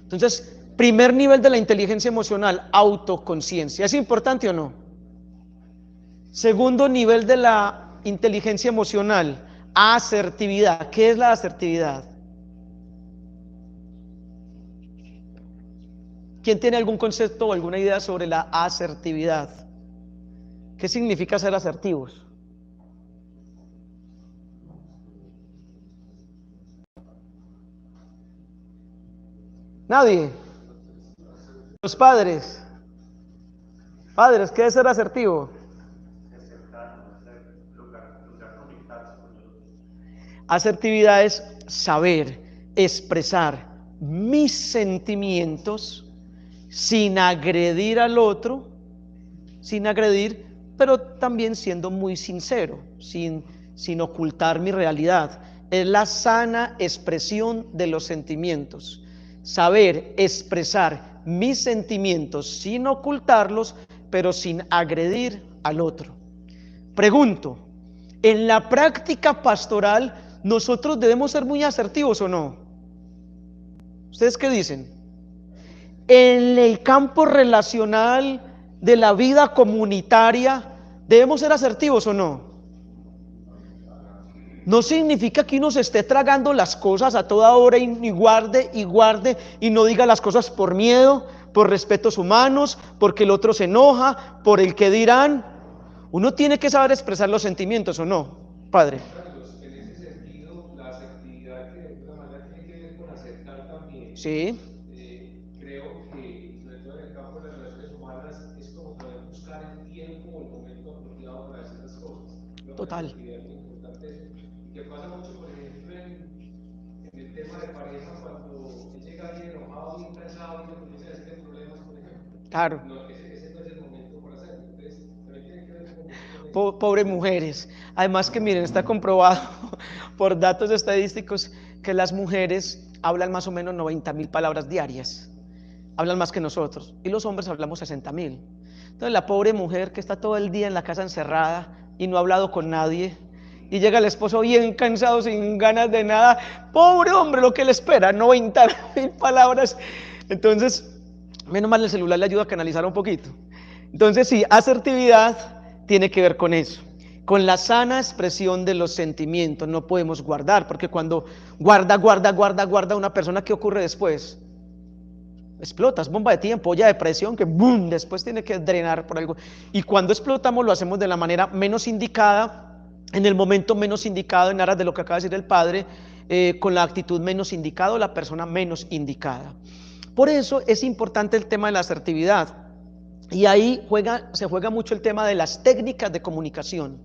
Entonces, primer nivel de la inteligencia emocional, autoconciencia. ¿Es importante o no? Segundo nivel de la inteligencia emocional, asertividad. ¿Qué es la asertividad? ¿Quién tiene algún concepto o alguna idea sobre la asertividad? ¿Qué significa ser asertivos? Nadie. Los padres. Padres, ¿qué es ser asertivo? Asertividad es saber expresar mis sentimientos sin agredir al otro, sin agredir, pero también siendo muy sincero, sin ocultar mi realidad. Es la sana expresión de los sentimientos. Saber expresar mis sentimientos sin ocultarlos, pero sin agredir al otro. Pregunto, ¿en la práctica pastoral nosotros debemos ser muy asertivos o no? ¿Ustedes qué dicen? En el campo relacional de la vida comunitaria, ¿debemos ser asertivos o no? No significa que uno se esté tragando las cosas a toda hora y guarde y no diga las cosas por miedo, por respetos humanos, porque el otro se enoja, por el que dirán. Uno tiene que saber expresar los sentimientos o no, padre. En ese sentido, la asertividad que de alguna manera tiene que ver con aceptar también, Sí, creo que, sobre todo en el campo de las relaciones humanas, es como poder buscar el tiempo o el momento apropiado para hacer las cosas. Creo total. que es muy importante eso. Y que pasa mucho, por ejemplo, en el tema de pareja, cuando él llega bien enojado, bien cansado, y le comienza a decir problemas, por ejemplo. Claro. No, ese no es el momento para hacerlo. Entonces, también tiene que ver con eso. Pobres mujeres. Además que miren, está comprobado por datos estadísticos que las mujeres hablan más o menos 90.000 palabras diarias. Hablan más que nosotros. Y los hombres hablamos 60.000. Entonces la pobre mujer que está todo el día en la casa encerrada y no ha hablado con nadie, y llega el esposo bien cansado, sin ganas de nada. Pobre hombre, lo que le espera, 90.000 palabras. Entonces, menos mal el celular le ayuda a canalizar un poquito. Entonces sí, asertividad tiene que ver con eso, con la sana expresión de los sentimientos. No podemos guardar, porque cuando guarda una persona, ¿qué ocurre después? Explotas, bomba de tiempo, olla de presión que boom, después tiene que drenar por algo. Y cuando explotamos lo hacemos de la manera menos indicada, en el momento menos indicado, en aras de lo que acaba de decir el padre, con la actitud menos indicada, la persona menos indicada. Por eso es importante el tema de la asertividad. Y ahí se juega mucho el tema de las técnicas de comunicación.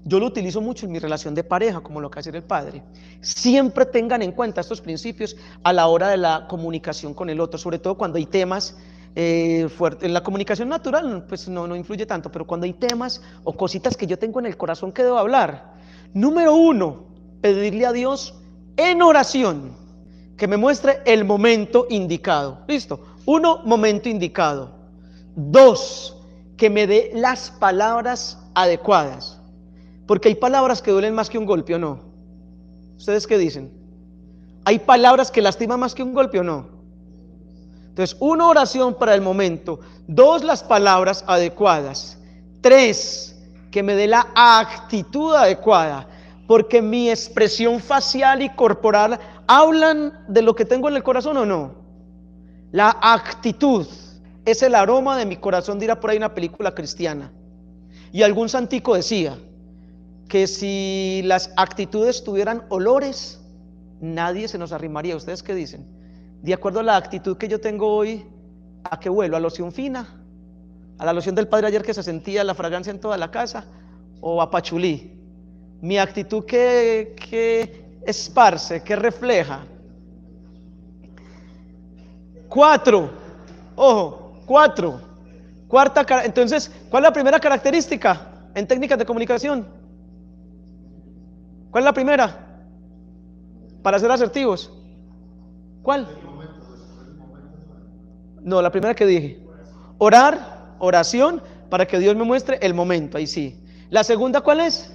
Yo lo utilizo mucho en mi relación de pareja, como lo que hace el padre. Siempre tengan en cuenta estos principios a la hora de la comunicación con el otro, sobre todo cuando hay temas fuertes. En la comunicación natural pues no influye tanto, pero cuando hay temas o cositas que yo tengo en el corazón que debo hablar. Número 1, pedirle a Dios en oración que me muestre el momento indicado. Listo. 1, momento indicado. 2, que me dé las palabras adecuadas. Porque hay palabras que duelen más que un golpe, ¿o no? ¿Ustedes qué dicen? ¿Hay palabras que lastiman más que un golpe o no? Entonces, 1, oración para el momento. 2, las palabras adecuadas. 3, que me dé la actitud adecuada. Porque mi expresión facial y corporal hablan de lo que tengo en el corazón o no. La actitud es el aroma de mi corazón, dirá por ahí una película cristiana. Y algún santico decía que si las actitudes tuvieran olores, nadie se nos arrimaría. ¿Ustedes qué dicen? De acuerdo a la actitud que yo tengo hoy, ¿a qué huelo? ¿A loción fina? ¿A la loción del padre ayer que se sentía la fragancia en toda la casa? ¿O a pachulí? Mi actitud que esparce, que refleja. 4, ojo, 4. Entonces, ¿cuál es la primera característica en técnicas de comunicación? ¿Cuál es la primera? Para ser asertivos. ¿Cuál? No, la primera que dije. Orar, oración, para que Dios me muestre el momento, ahí sí. La segunda, ¿cuál es?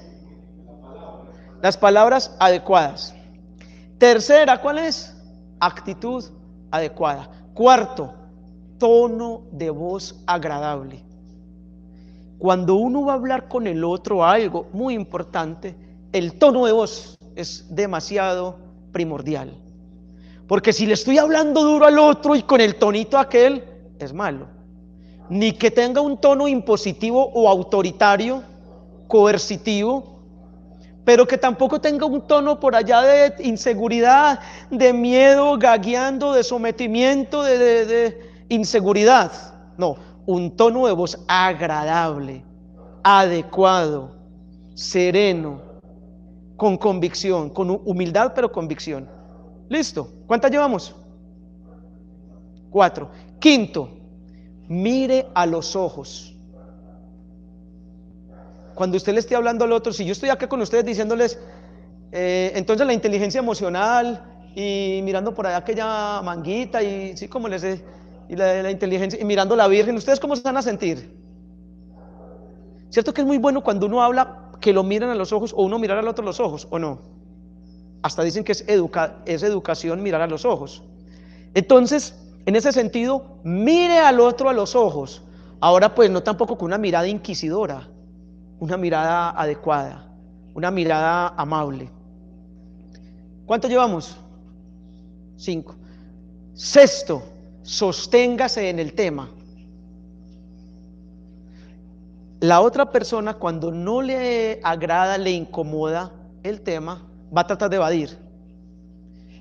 Las palabras adecuadas. Tercera, ¿cuál es? Actitud adecuada. Cuarto, tono de voz agradable. Cuando uno va a hablar con el otro algo muy importante, el tono de voz es demasiado primordial. Porque si le estoy hablando duro al otro y con el tonito aquel, es malo. Ni que tenga un tono impositivo o autoritario, coercitivo, pero que tampoco tenga un tono por allá de inseguridad, de miedo, gagueando, de sometimiento, de inseguridad. No, un tono de voz agradable, adecuado, sereno, con convicción, con humildad pero convicción. ¿Listo? ¿Cuántas llevamos? 4. Quinto, mire a los ojos. Cuando usted le esté hablando al otro, si yo estoy acá con ustedes diciéndoles, entonces la inteligencia emocional y mirando por allá aquella manguita y sí, como les y la inteligencia y mirando la Virgen, ¿ustedes cómo se van a sentir? ¿Cierto que es muy bueno cuando uno habla que lo miran a los ojos o uno mirar al otro a los ojos o no? Hasta dicen que es educación mirar a los ojos. Entonces, en ese sentido, mire al otro a los ojos. Ahora pues no tampoco con una mirada inquisidora, una mirada adecuada, una mirada amable. ¿Cuánto llevamos? 5. Sexto, sosténgase en el tema. La otra persona, cuando no le agrada, le incomoda el tema, va a tratar de evadir.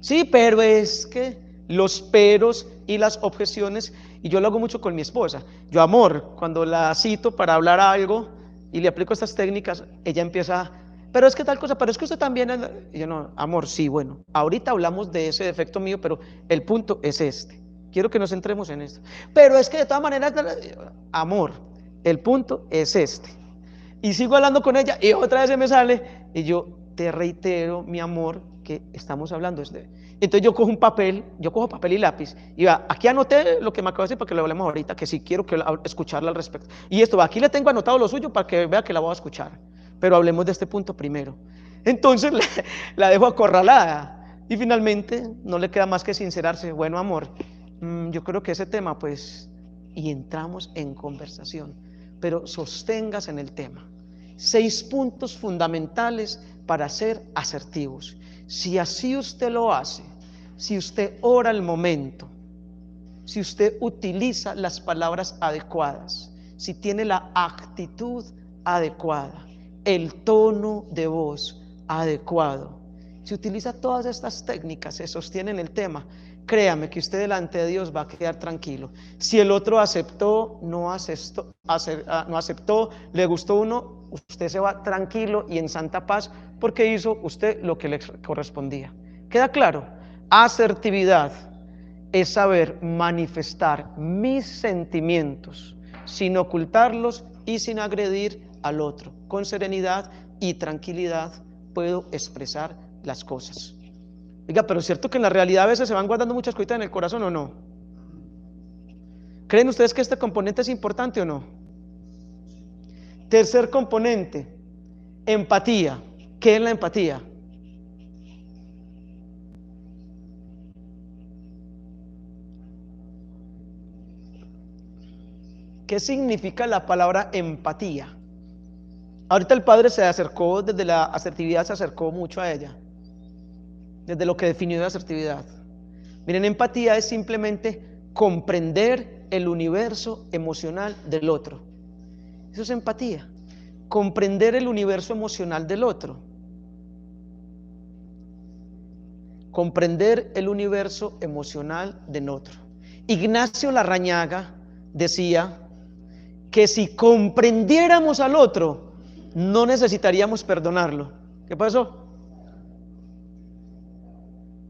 Sí, pero es que los peros y las objeciones, y yo lo hago mucho con mi esposa. Yo, amor, cuando la cito para hablar algo y le aplico estas técnicas, ella empieza, pero es que tal cosa, pero es que usted también, y yo, no, amor, sí, bueno, ahorita hablamos de ese defecto mío, pero el punto es este. Quiero que nos centremos en esto. Pero es que de todas maneras, amor, el punto es este. Y sigo hablando con ella y otra vez se me sale y yo te reitero, mi amor, que estamos hablando. Entonces yo cojo papel y lápiz y va, aquí anoté lo que me acabo de decir para que lo hablemos ahorita, que si quiero escucharla al respecto. Y esto, aquí le tengo anotado lo suyo para que vea que la voy a escuchar. Pero hablemos de este punto primero. Entonces la dejo acorralada y finalmente no le queda más que sincerarse. Bueno, amor, yo creo que ese tema pues, y entramos en conversación, pero sosténgase en el tema. 6 puntos fundamentales para ser asertivos. Si así usted lo hace, si usted ora el momento, si usted utiliza las palabras adecuadas, si tiene la actitud adecuada, el tono de voz adecuado, si utiliza todas estas técnicas, se sostiene en el tema, créame que usted delante de Dios va a quedar tranquilo. Si el otro aceptó, no aceptó, le gustó uno, usted se va tranquilo y en santa paz porque hizo usted lo que le correspondía. ¿Queda claro? Asertividad es saber manifestar mis sentimientos sin ocultarlos y sin agredir al otro. Con serenidad y tranquilidad puedo expresar las cosas. Oiga, pero es cierto que en la realidad a veces se van guardando muchas cositas en el corazón, ¿o no? ¿Creen ustedes que este componente es importante o no? Tercer componente, empatía. ¿Qué es la empatía? ¿Qué significa la palabra empatía? Ahorita el padre se acercó, desde la asertividad se acercó mucho a ella, desde lo que definió de asertividad. Miren, empatía es simplemente comprender el universo emocional del otro. Eso es empatía, comprender el universo emocional del otro. Comprender el universo emocional del otro. Ignacio Larrañaga decía que si comprendiéramos al otro, no necesitaríamos perdonarlo. ¿Qué pasó?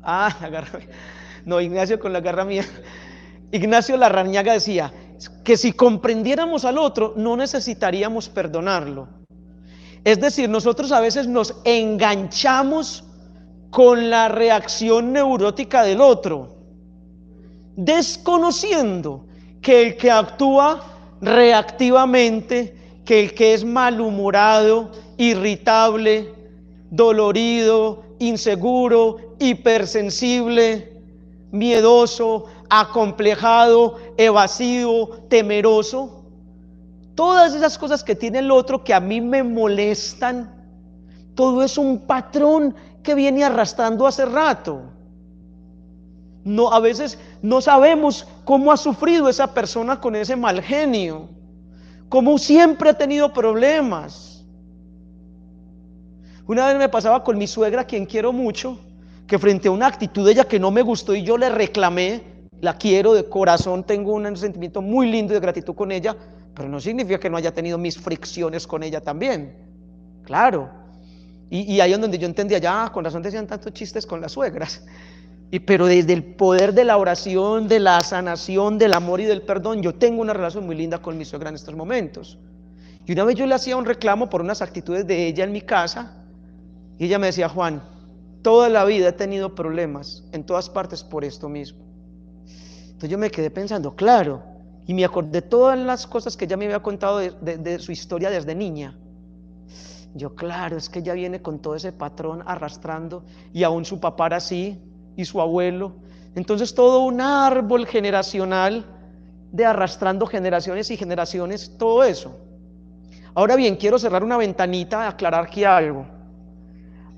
Agárrame. No, Ignacio con la garra mía. Ignacio Larrañaga decía que si comprendiéramos al otro, no necesitaríamos perdonarlo. Es decir, nosotros a veces nos enganchamos con la reacción neurótica del otro, desconociendo que el que actúa reactivamente, que el que es malhumorado, irritable, dolorido, inseguro, hipersensible, miedoso, acomplejado, evasivo, temeroso. Todas esas cosas que tiene el otro que a mí me molestan, todo es un patrón que viene arrastrando hace rato. No, a veces no sabemos cómo ha sufrido esa persona con ese mal genio, cómo siempre ha tenido problemas. Una vez me pasaba con mi suegra, a quien quiero mucho, que frente a una actitud de ella que no me gustó y yo le reclamé, la quiero de corazón, tengo un sentimiento muy lindo de gratitud con ella, pero no significa que no haya tenido mis fricciones con ella también. Claro. Y ahí es donde yo entendía, ya, con razón decían tantos chistes con las suegras. Pero desde el poder de la oración, de la sanación, del amor y del perdón, yo tengo una relación muy linda con mi suegra en estos momentos. Y una vez yo le hacía un reclamo por unas actitudes de ella en mi casa, y ella me decía, Juan, toda la vida he tenido problemas en todas partes por esto mismo. Entonces yo me quedé pensando, claro, y me acordé todas las cosas que ella me había contado de su historia desde niña. Yo, claro, es que ella viene con todo ese patrón arrastrando, y aún su papá era así, y su abuelo. Entonces todo un árbol generacional de arrastrando generaciones y generaciones, todo eso. Ahora bien, quiero cerrar una ventanita, aclarar aquí algo.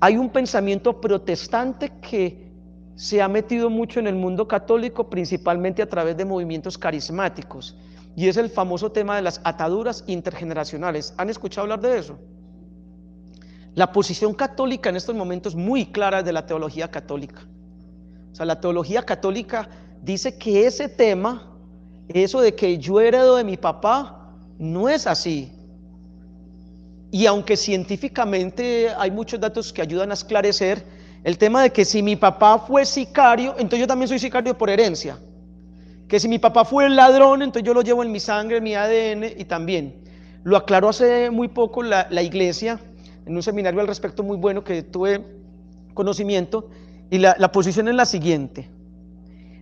Hay un pensamiento protestante que se ha metido mucho en el mundo católico, principalmente a través de movimientos carismáticos, y es el famoso tema de las ataduras intergeneracionales. ¿Han escuchado hablar de eso? La posición católica en estos momentos muy clara de la teología católica. O sea, la teología católica dice que ese tema, eso de que yo heredo de mi papá, no es así. Y aunque científicamente hay muchos datos que ayudan a esclarecer el tema de que si mi papá fue sicario, entonces yo también soy sicario por herencia. Que si mi papá fue ladrón, entonces yo lo llevo en mi sangre, en mi ADN, y también. Lo aclaró hace muy poco la iglesia, en un seminario al respecto muy bueno que tuve conocimiento, y la posición es la siguiente.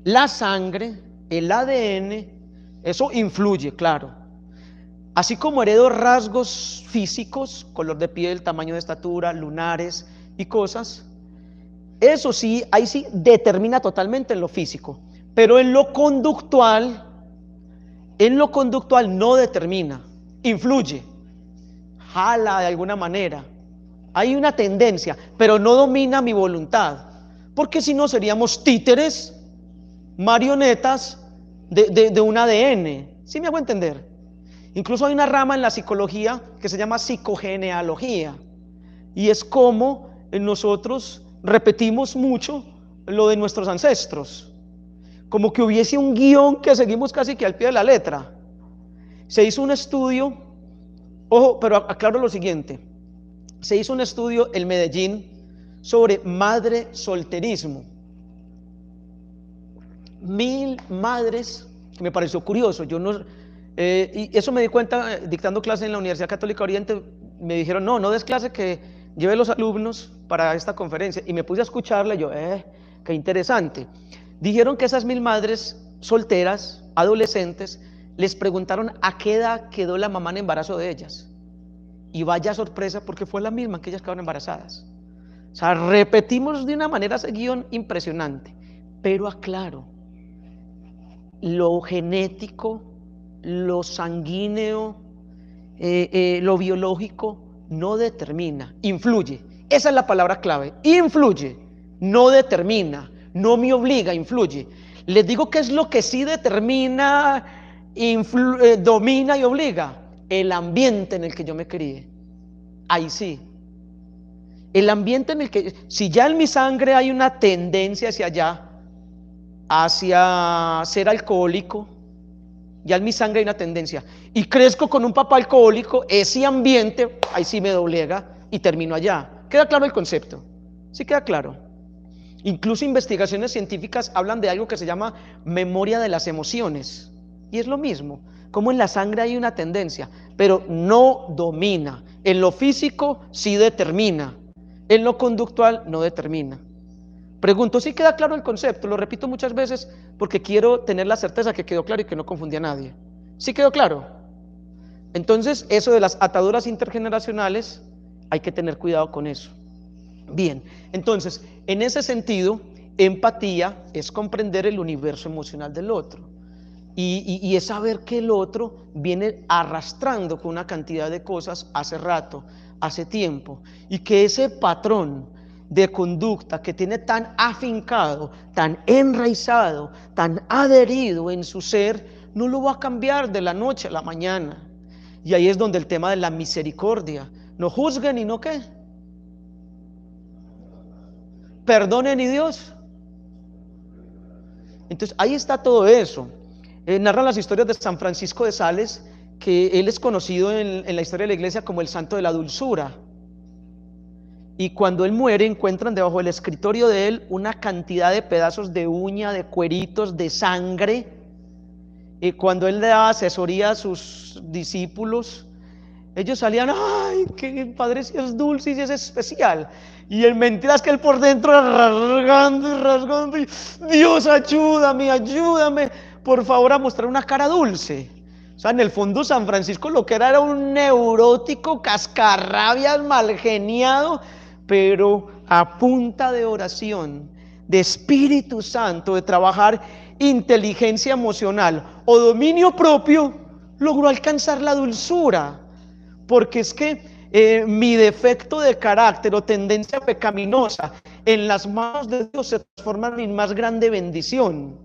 La sangre, el ADN, eso influye, claro. Así como heredo rasgos físicos, color de piel, tamaño de estatura, lunares y cosas, eso sí, ahí sí determina totalmente en lo físico, pero en lo conductual no determina, influye, jala de alguna manera. Hay una tendencia, pero no domina mi voluntad, porque si no seríamos títeres, marionetas de un ADN. ¿Sí me hago entender? Incluso hay una rama en la psicología que se llama psicogenealogía, y es como nosotros repetimos mucho lo de nuestros ancestros, como que hubiese un guión que seguimos casi que al pie de la letra. Se hizo un estudio, ojo, pero aclaro lo siguiente, se hizo un estudio en Medellín sobre madre solterismo. 1000 madres, que me pareció curioso, yo no, y eso me di cuenta dictando clase en la Universidad Católica Oriente. Me dijeron, no des clase, que lleve los alumnos para esta conferencia, y me puse a escucharla y yo, qué interesante. Dijeron que esas 1000 madres solteras, adolescentes, les preguntaron a qué edad quedó la mamá en embarazo de ellas, y vaya sorpresa, porque fue la misma que ellas quedaron embarazadas. O sea, repetimos de una manera ese guión impresionante, pero aclaro, lo genético, lo sanguíneo, lo biológico no determina, influye. Esa es la palabra clave, influye, no determina, no me obliga, influye. Les digo qué es lo que sí determina, domina y obliga: el ambiente en el que yo me crié. Ahí sí. El ambiente en el que, si ya en mi sangre hay una tendencia hacia allá, hacia ser alcohólico, ya en mi sangre hay una tendencia, y crezco con un papá alcohólico, ese ambiente, ahí sí me doblega y termino allá. ¿Queda claro el concepto? Sí queda claro. Incluso investigaciones científicas hablan de algo que se llama memoria de las emociones, y es lo mismo, como en la sangre hay una tendencia, pero no domina. En lo físico sí determina, en lo conductual no determina. Pregunto, ¿sí queda claro el concepto? Lo repito muchas veces porque quiero tener la certeza que quedó claro y que no confundí a nadie. ¿Sí quedó claro? Entonces, eso de las ataduras intergeneracionales, hay que tener cuidado con eso. Bien, entonces, en ese sentido, Empatía es comprender el universo emocional del otro y es saber que el otro viene arrastrando con una cantidad de cosas hace rato, hace tiempo, y que ese patrón de conducta que tiene tan afincado, tan enraizado, tan adherido en su ser, no lo va a cambiar de la noche a la mañana. Y ahí es donde el tema de la misericordia, no juzguen y no qué, perdonen y Dios. Entonces ahí está todo eso. Narran las historias de San Francisco de Sales, que él es conocido en la historia de la iglesia como el santo de la dulzura. Y cuando él muere, encuentran debajo del escritorio de él una cantidad de pedazos de uña, de cueritos, de sangre. Y cuando él le daba asesoría a sus discípulos, ellos salían, ay, que Padre, si es dulce y si es especial. Y el mentira es que él por dentro rasgando y rasgando, y Dios, ayúdame, ayúdame, por favor, a mostrar una cara dulce. O sea, en el fondo San Francisco lo que era un neurótico, cascarrabias, malgeniado, pero a punta de oración, de Espíritu Santo, de trabajar inteligencia emocional o dominio propio, logró alcanzar la dulzura. Porque es que mi defecto de carácter o tendencia pecaminosa en las manos de Dios se transforma en mi más grande bendición.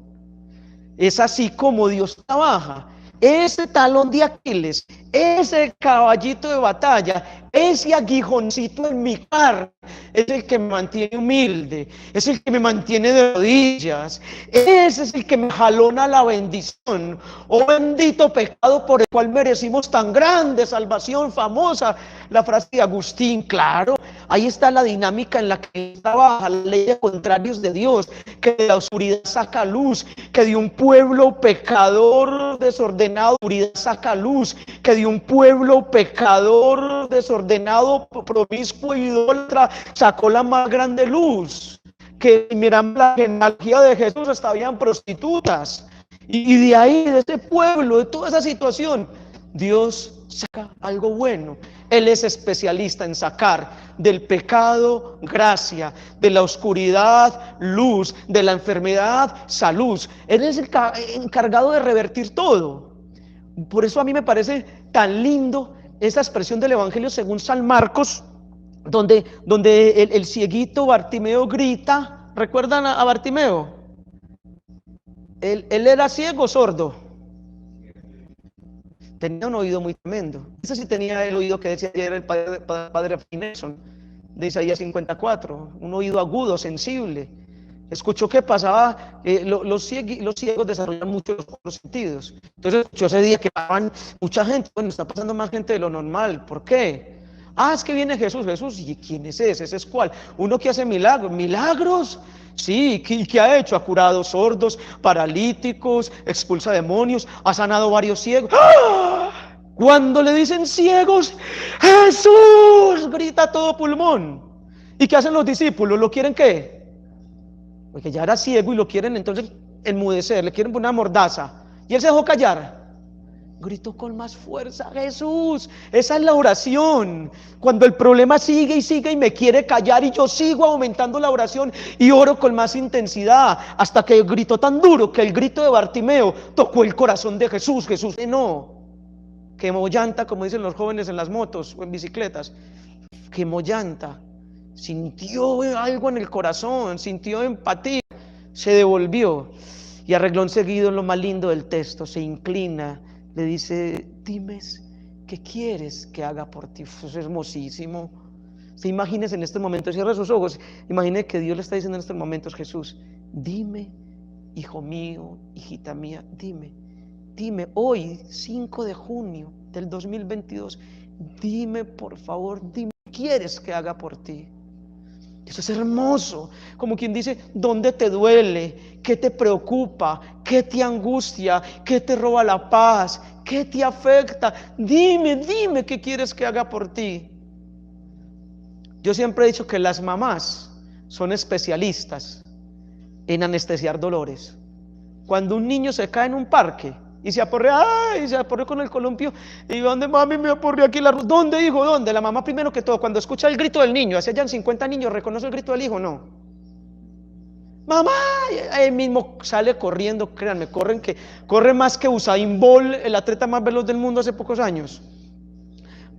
Es así como Dios trabaja. Ese talón de Aquiles, ese caballito de batalla, ese aguijoncito en mi carne, es el que me mantiene humilde, es el que me mantiene de rodillas, ese es el que me jalona la bendición. Oh bendito pecado por el cual merecimos tan grande salvación, famosa la frase de Agustín. Claro, ahí está la dinámica en la que él trabaja, la ley de contrarios de Dios, que de la oscuridad saca luz, que de un pueblo pecador desordenado oscuridad saca luz, que de un pueblo pecador desordenado, promiscuo y idólatra sacó la más grande luz, que mirando la genealogía de Jesús estaban prostitutas, y de ahí, de ese pueblo, de toda esa situación, Dios saca algo bueno. Él es especialista en sacar del pecado gracia, de la oscuridad luz, de la enfermedad salud. Él es el encargado de revertir todo. Por eso a mí me parece tan lindo esa expresión del Evangelio según San Marcos, donde el cieguito Bartimeo grita. ¿Recuerdan a Bartimeo? Él era ciego, sordo. Tenía un oído muy tremendo. Ese sí tenía el oído que decía ayer el padre Nelson, de Isaías 54, un oído agudo, sensible. Escuchó que pasaba, los ciegos desarrollan mucho los sentidos. Entonces escuchó ese día que pasaban mucha gente. Bueno, está pasando más gente de lo normal. ¿Por qué? Ah, es que viene Jesús. Jesús, ¿y quién es ese? ¿Ese es cuál? Uno que hace milagros. ¿Milagros? Sí, ¿qué ha hecho? Ha curado sordos, paralíticos, expulsa demonios, ha sanado varios ciegos. ¡Ah! Cuando le dicen ciegos, ¡Jesús! Grita a todo pulmón. ¿Y qué hacen los discípulos? ¿Lo quieren qué? Porque ya era ciego y lo quieren entonces enmudecer, le quieren poner una mordaza. Y él se dejó callar. Gritó con más fuerza, Jesús. Esa es la oración. Cuando el problema sigue y sigue y me quiere callar, y yo sigo aumentando la oración y oro con más intensidad, hasta que gritó tan duro que el grito de Bartimeo tocó el corazón de Jesús. Jesús no quemó llanta, como dicen los jóvenes en las motos o en bicicletas. Quemó llanta. Sintió algo en el corazón, sintió empatía, se devolvió y a reglón seguido, en lo más lindo del texto, se inclina, le dice, dime, ¿qué quieres que haga por ti? Eso es hermosísimo. Se imagínese en este momento, cierra sus ojos, imagine que Dios le está diciendo en estos momentos, Jesús, dime, hijo mío, hijita mía, dime, hoy 5 de junio del 2022, dime por favor, dime, ¿qué quieres que haga por ti? Eso es hermoso, como quien dice, ¿dónde te duele? ¿Qué te preocupa? ¿Qué te angustia? ¿Qué te roba la paz? ¿Qué te afecta? Dime, ¿qué quieres que haga por ti? Yo siempre he dicho que las mamás son especialistas en anestesiar dolores. Cuando un niño se cae en un parque y se aporrea, ¡ay! Se aporreó con el columpio. Y ¿dónde, mami, me aporreó aquí la rueda? ¿Dónde, hijo? ¿Dónde? La mamá primero que todo, cuando escucha el grito del niño, hacia allá en 50 niños, ¿reconoce el grito del hijo? No. mamá, ahí mismo sale corriendo, créanme, corre más que Usain Bolt, el atleta más veloz del mundo hace pocos años.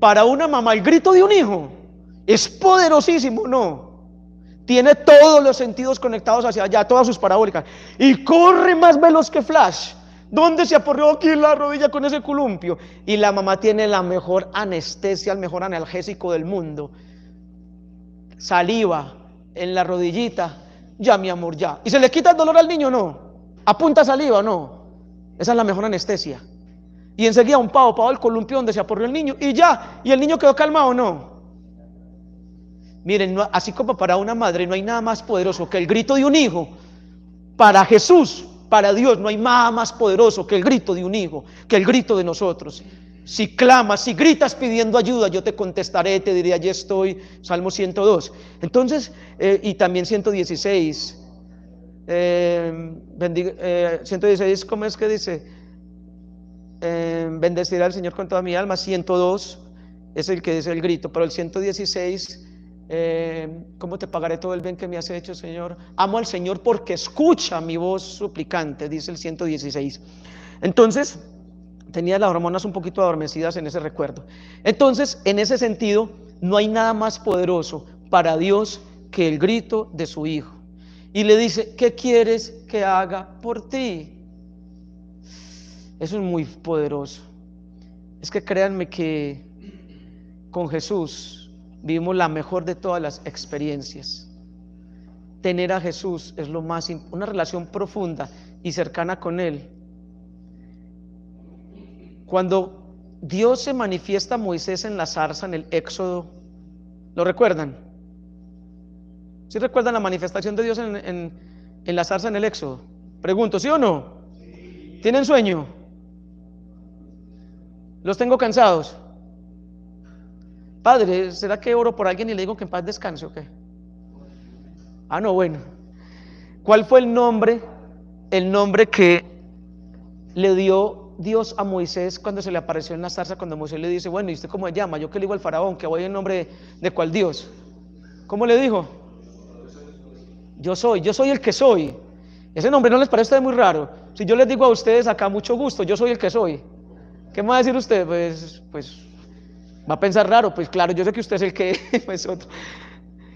Para una mamá, el grito de un hijo es poderosísimo, ¿no? Tiene todos los sentidos conectados hacia allá, todas sus parabólicas, y corre más veloz que Flash. ¿Dónde se aporreó aquí en la rodilla con ese columpio? Y la mamá tiene la mejor anestesia, el mejor analgésico del mundo. Saliva en la rodillita, ya mi amor, ya. ¿Y se le quita el dolor al niño? No. ¿Apunta saliva? No. Esa es la mejor anestesia. Y enseguida un pavo el columpio donde se aporreó el niño, y ya. ¿Y el niño quedó calmado? No. Miren, así como para una madre no hay nada más poderoso que el grito de un hijo. Para Jesús, para Dios, no hay nada más poderoso que el grito de un hijo, que el grito de nosotros. Si clamas, si gritas pidiendo ayuda, yo te contestaré, te diré, allí estoy. Salmo 102. Entonces, y también 116. 116, ¿cómo es que dice? Bendeciré al Señor con toda mi alma. 102 es el que dice el grito, pero el 116... ¿cómo te pagaré todo el bien que me has hecho, Señor? Amo al Señor porque escucha mi voz suplicante, dice el 116. Entonces, tenía las hormonas un poquito adormecidas en ese recuerdo. Entonces, en ese sentido, no hay nada más poderoso para Dios que el grito de su Hijo. Y le dice, ¿qué quieres que haga por ti? Eso es muy poderoso. Es que créanme que con Jesús vivimos la mejor de todas las experiencias. Tener a Jesús es lo más, una relación profunda y cercana con Él. Cuando Dios se manifiesta a Moisés en la zarza, en el Éxodo, ¿lo recuerdan? ¿Sí recuerdan la manifestación de Dios en la zarza en el Éxodo? Pregunto, ¿sí o no? Sí. ¿Tienen sueño? ¿Los tengo cansados? Padre, ¿será que oro por alguien y le digo que en paz descanse o qué? Ah, no, bueno. ¿Cuál fue el nombre que le dio Dios a Moisés cuando se le apareció en la zarza? Cuando Moisés le dice, bueno, ¿y usted cómo se llama? Yo que le digo al faraón, que voy en nombre de cuál Dios. ¿Cómo le dijo? Yo soy el que soy. Ese nombre no les parece muy raro. Si yo les digo a ustedes acá, mucho gusto, yo soy el que soy. ¿Qué me va a decir usted? Pues va a pensar raro, pues claro, yo sé que usted es el que pues otro.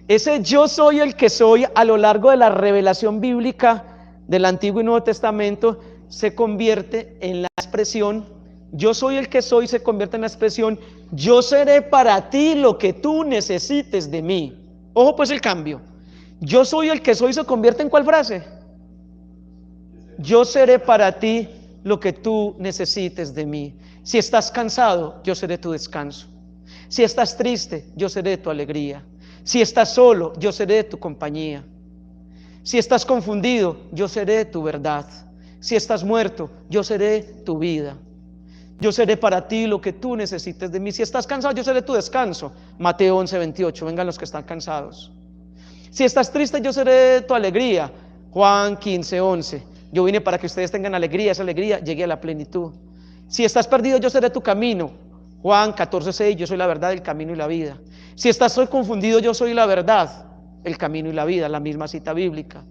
Ese yo soy el que soy a lo largo de la revelación bíblica del Antiguo y Nuevo Testamento se convierte en la expresión yo soy el que soy, se convierte en la expresión yo seré para ti lo que tú necesites de mí. Ojo pues el cambio. Yo soy el que soy se convierte en ¿cuál frase? Yo seré para ti lo que tú necesites de mí. Si estás cansado, yo seré tu descanso. Si estás triste, yo seré tu alegría. Si estás solo, yo seré tu compañía. Si estás confundido, yo seré tu verdad. Si estás muerto, yo seré tu vida. Yo seré para ti lo que tú necesites de mí. Si estás cansado, yo seré tu descanso. Mateo 11:28, vengan los que están cansados. Si estás triste, yo seré tu alegría. Juan 15:11, yo vine para que ustedes tengan alegría, esa alegría llegue a la plenitud. Si estás perdido, yo seré tu camino. Juan 14:6, yo soy la verdad, el camino y la vida. Si estás confundido, yo soy la verdad, el camino y la vida, la misma cita bíblica.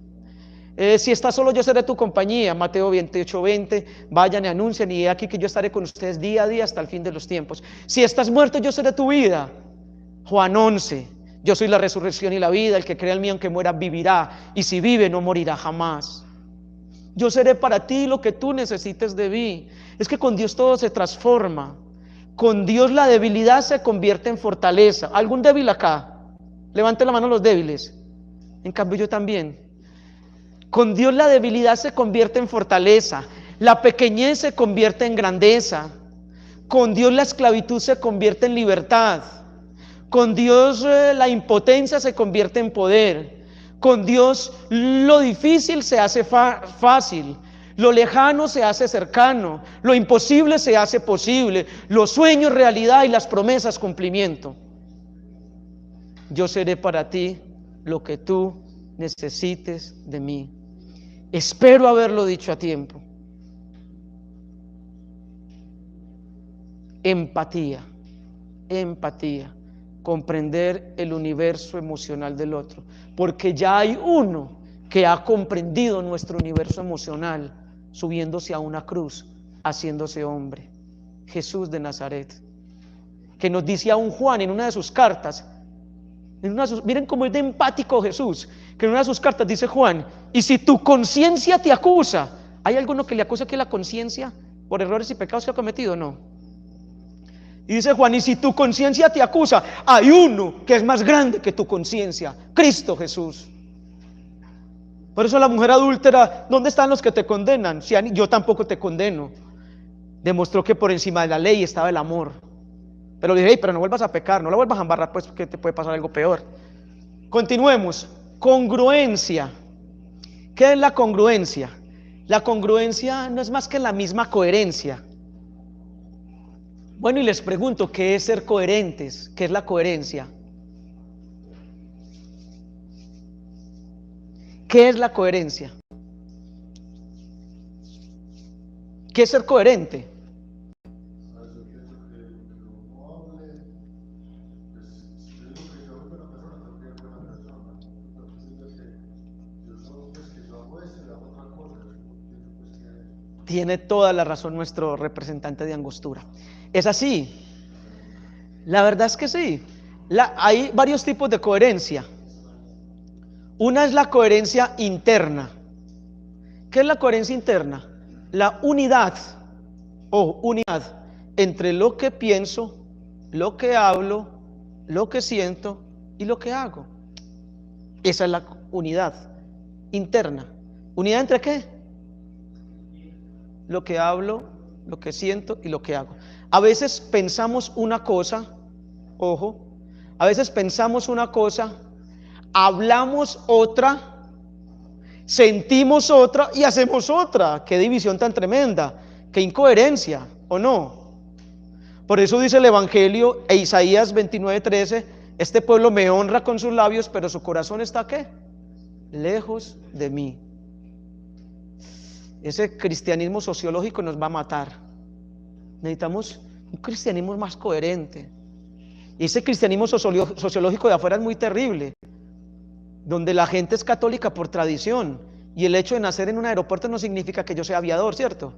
Si estás solo, yo seré tu compañía. Mateo 28:20, vayan y anuncien, y he aquí que yo estaré con ustedes día a día hasta el fin de los tiempos. Si estás muerto, yo seré tu vida. Juan 11, yo soy la resurrección y la vida, el que crea en mí aunque muera vivirá, y si vive no morirá jamás. Yo seré para ti lo que tú necesites de mí. Es que con Dios todo se transforma. Con Dios la debilidad se convierte en fortaleza. ¿Algún débil acá? Levante la mano los débiles. En cambio yo también. Con Dios la debilidad se convierte en fortaleza. La pequeñez se convierte en grandeza. Con Dios la esclavitud se convierte en libertad. Con Dios la impotencia se convierte en poder. Con Dios lo difícil se hace fácil. Lo lejano se hace cercano. Lo imposible se hace posible. Los sueños realidad y las promesas cumplimiento. Yo seré para ti lo que tú necesites de mí. Espero haberlo dicho a tiempo. Empatía. Comprender el universo emocional del otro, porque ya hay uno que ha comprendido nuestro universo emocional, subiéndose a una cruz, haciéndose hombre. Jesús de Nazaret, que nos dice a un Juan en una de sus cartas, miren cómo es de empático Jesús, que en una de sus cartas dice Juan: y si tu conciencia te acusa, ¿hay alguno que le acusa que la conciencia por errores y pecados que ha cometido? No. Y dice Juan: y si tu conciencia te acusa, hay uno que es más grande que tu conciencia, Cristo Jesús. Por eso la mujer adúltera, ¿dónde están los que te condenan? Si yo tampoco te condeno. Demostró que por encima de la ley estaba el amor. Pero le dije: hey, pero no vuelvas a pecar, no la vuelvas a embarrar, pues, que te puede pasar algo peor. Continuemos. Congruencia. ¿Qué es la congruencia? La congruencia no es más que la misma coherencia. Bueno, y les pregunto, ¿qué es ser coherentes? ¿Qué es la coherencia? ¿Qué es la coherencia? ¿Qué es ser coherente? Tiene toda la razón nuestro representante de Angostura. Es así. La verdad es que sí. Hay varios tipos de coherencia. Una es la coherencia interna. ¿Qué es la coherencia interna? La unidad entre lo que pienso, lo que hablo, lo que siento y lo que hago. Esa es la unidad interna. ¿Unidad entre qué? Lo que hablo, lo que siento y lo que hago. A veces pensamos una cosa, a veces pensamos una cosa, hablamos otra, sentimos otra y hacemos otra. Qué división tan tremenda, qué incoherencia, ¿o no? Por eso dice el Evangelio e Isaías 29:13: este pueblo me honra con sus labios, pero su corazón está ¿qué? Lejos de mí. Ese cristianismo sociológico nos va a matar. Necesitamos un cristianismo más coherente. Y ese cristianismo sociológico de afuera es muy terrible, donde la gente es católica por tradición, y el hecho de nacer en un aeropuerto no significa que yo sea aviador, ¿cierto?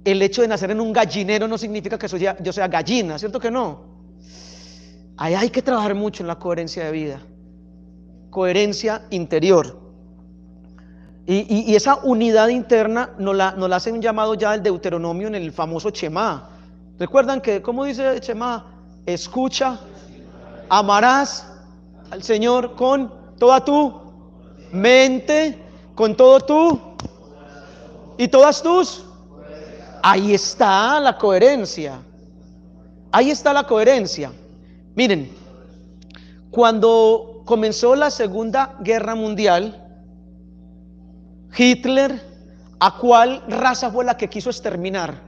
El hecho de nacer en un gallinero no significa que yo sea gallina, ¿cierto que no? Ahí hay que trabajar mucho en la coherencia de vida, coherencia interior. Y esa unidad interna nos la hace un llamado ya del Deuteronomio en el famoso Shema. ¿Recuerdan que, cómo dice Shema? Escucha, amarás al Señor con toda tu mente, con todo tú y todas tus. Ahí está la coherencia. Ahí está la coherencia. Miren, cuando comenzó la Segunda Guerra Mundial, Hitler, ¿a cuál raza fue la que quiso exterminar?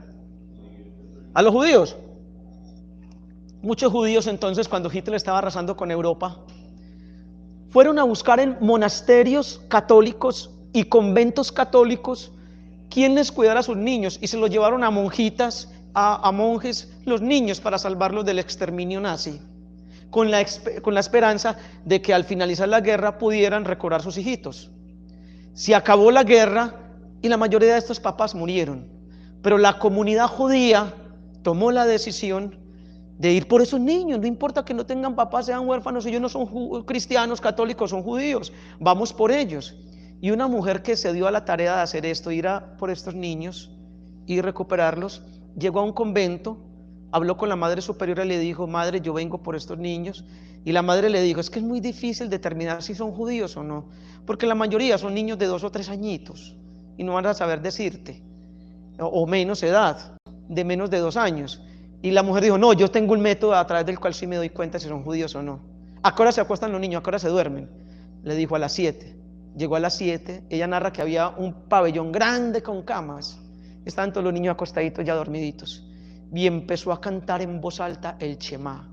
¿A los judíos? Muchos judíos entonces, cuando Hitler estaba arrasando con Europa, fueron a buscar en monasterios católicos y conventos católicos quién les cuidara a sus niños, y se los llevaron a monjitas, a monjes, los niños, para salvarlos del exterminio nazi, con la esperanza de que al finalizar la guerra pudieran recobrar sus hijitos. Se acabó la guerra y la mayoría de estos papás murieron, pero la comunidad judía tomó la decisión de ir por esos niños. No importa que no tengan papás, sean huérfanos, ellos no son cristianos, católicos, son judíos, vamos por ellos. Y una mujer que se dio a la tarea de hacer esto, ir a por estos niños y recuperarlos, llegó a un convento, habló con la madre superiora y le dijo: madre, yo vengo por estos niños. Y la madre le dijo: es que es muy difícil determinar si son judíos o no, porque la mayoría son niños de 2 o 3 añitos y no van a saber decirte, o menos edad, de menos de 2 años. Y la mujer dijo: no, yo tengo un método a través del cual sí me doy cuenta si son judíos o no. ¿A qué hora se acuestan los niños? ¿A qué hora se duermen? Le dijo: a las 7. Llegó a las 7, ella narra que había un pabellón grande con camas, estaban todos los niños acostaditos ya dormiditos, y empezó a cantar en voz alta el Shema: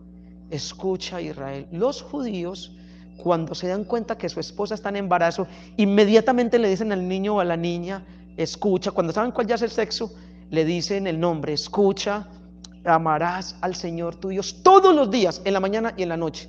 escucha, Israel. Los judíos, cuando se dan cuenta que su esposa está en embarazo, inmediatamente le dicen al niño o a la niña: escucha. Cuando saben cuál ya es el sexo, le dicen el nombre: escucha, amarás al Señor tu Dios todos los días, en la mañana y en la noche.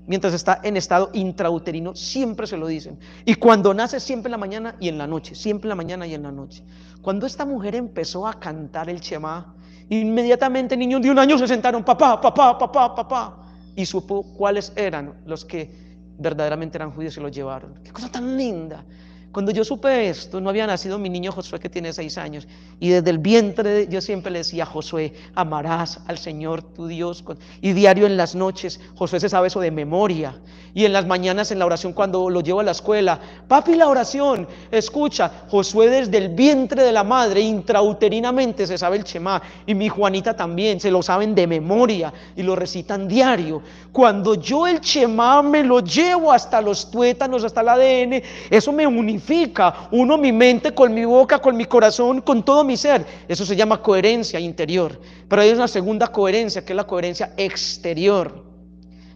mientras está en estado intrauterino, siempre se lo dicen. Y cuando nace, siempre en la mañana y en la noche, siempre en la mañana y en la noche. Cuando esta mujer empezó a cantar el Shema, inmediatamente niños de 1 año se sentaron, papá, papá, papá, papá, y supo cuáles eran los que verdaderamente eran judíos y los llevaron. Qué cosa tan linda. Cuando yo supe esto, no había nacido mi niño Josué, que tiene 6 años, y desde el vientre yo siempre le decía: Josué, amarás al Señor tu Dios. Y diario en las noches, Josué se sabe eso de memoria, y en las mañanas en la oración cuando lo llevo a la escuela: papi, la oración, escucha. Josué desde el vientre de la madre, intrauterinamente, se sabe el Shema, y mi Juanita también, se lo saben de memoria, y lo recitan diario. Cuando yo el Shema me lo llevo hasta los tuétanos, hasta el ADN, eso me unifica, uno mi mente con mi boca, con mi corazón, con todo mi ser. Eso se llama coherencia interior. Pero hay una segunda coherencia, que es la coherencia exterior,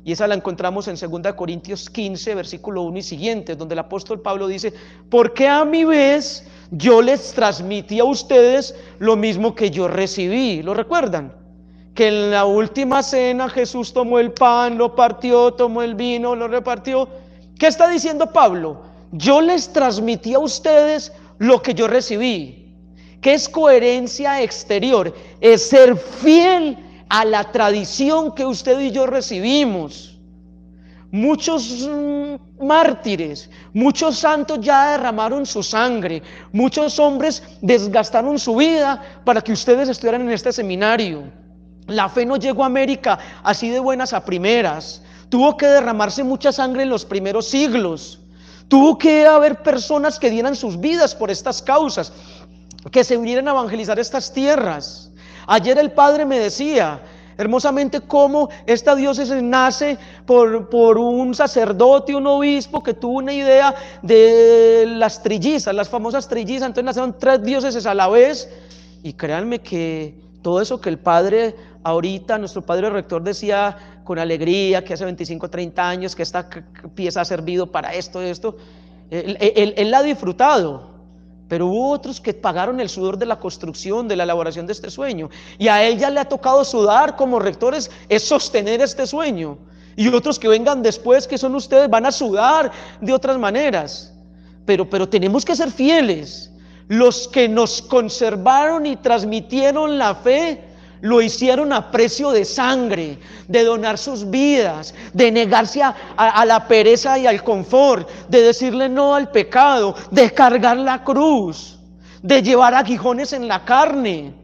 y esa la encontramos en 2 Corintios 15, versículo 1 y siguientes, donde el apóstol Pablo dice: porque a mi vez yo les transmití a ustedes lo mismo que yo recibí. ¿Lo recuerdan? Que en la última cena Jesús tomó el pan, lo partió, tomó el vino, lo repartió. ¿Qué está diciendo Pablo? Yo les transmití a ustedes lo que yo recibí. ¿Qué es coherencia exterior? Es ser fiel a la tradición que usted y yo recibimos. Muchos mártires, muchos santos ya derramaron su sangre, muchos hombres desgastaron su vida para que ustedes estuvieran en este seminario. La fe no llegó a América así de buenas a primeras. Tuvo que derramarse mucha sangre en los primeros siglos. Tuvo que haber personas que dieran sus vidas por estas causas, que se vinieran a evangelizar estas tierras. Ayer el padre me decía hermosamente cómo esta diócesis nace por un sacerdote, un obispo que tuvo una idea de las trillizas, las famosas trillizas. Entonces nacieron 3 diócesis a la vez, y créanme que todo eso que el padre ahorita, nuestro padre rector, decía con alegría que hace 25, 30 años que esta pieza ha servido para esto, él la ha disfrutado. Pero hubo otros que pagaron el sudor de la construcción, de la elaboración de este sueño, y a él ya le ha tocado sudar como rectores, es sostener este sueño. Y otros que vengan después, que son ustedes, van a sudar de otras maneras. Pero tenemos que ser fieles. Los que nos conservaron y transmitieron la fe, lo hicieron a precio de sangre, de donar sus vidas, de negarse a la pereza y al confort, de decirle no al pecado, de cargar la cruz, de llevar aguijones en la carne,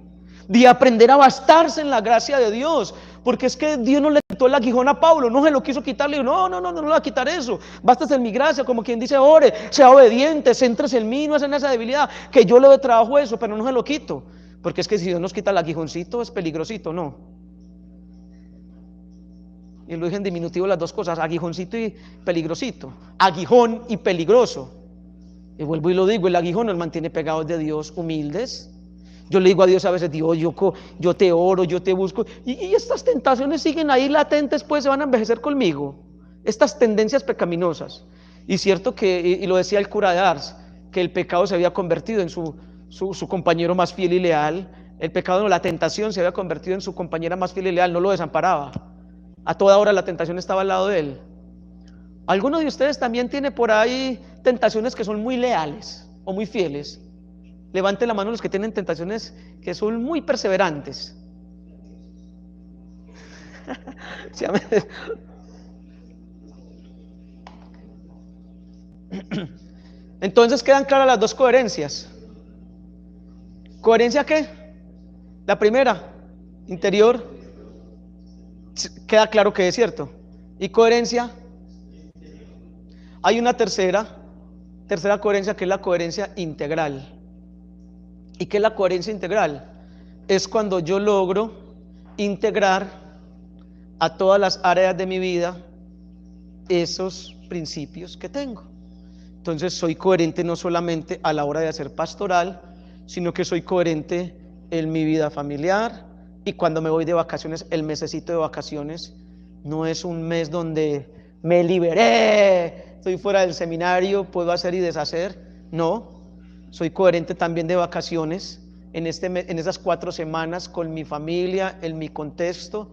de aprender a bastarse en la gracia de Dios. Porque es que Dios no le quitó el aguijón a Pablo, no se lo quiso quitarle. No le va a quitar eso. Bástate en mi gracia, como quien dice: ore, sea obediente, céntrese en mí, no es en esa debilidad, que yo le doy trabajo eso, pero no se lo quito. Porque es que si Dios nos quita el aguijoncito, es peligrosito, ¿no? Y lo dije en diminutivo las dos cosas: aguijoncito y peligrosito. Aguijón y peligroso. Y vuelvo y lo digo: el aguijón nos mantiene pegados de Dios, humildes. Yo le digo a Dios a veces: Dios, yo te oro, yo te busco, y estas tentaciones siguen ahí latentes, pues se van a envejecer conmigo, estas tendencias pecaminosas. Y cierto que, y lo decía el cura de Ars, que el pecado se había convertido en su compañero más fiel y leal. El pecado, no, la tentación se había convertido en su compañera más fiel y leal, no lo desamparaba. A toda hora la tentación estaba al lado de él. ¿Alguno de ustedes también tiene por ahí tentaciones que son muy leales o muy fieles? Levanten la mano los que tienen tentaciones que son muy perseverantes. Entonces quedan claras las dos coherencias. ¿Coherencia qué? La primera, interior, queda claro que es cierto. ¿Y coherencia? Hay una tercera coherencia, que es la coherencia integral. ¿Y qué es la coherencia integral? Es cuando yo logro integrar a todas las áreas de mi vida esos principios que tengo. Entonces soy coherente no solamente a la hora de hacer pastoral, sino que soy coherente en mi vida familiar. Y cuando me voy de vacaciones, el mesecito de vacaciones no es un mes donde me liberé, estoy fuera del seminario, puedo hacer y deshacer. No, soy coherente también de vacaciones en esas 4 semanas con mi familia, en mi contexto.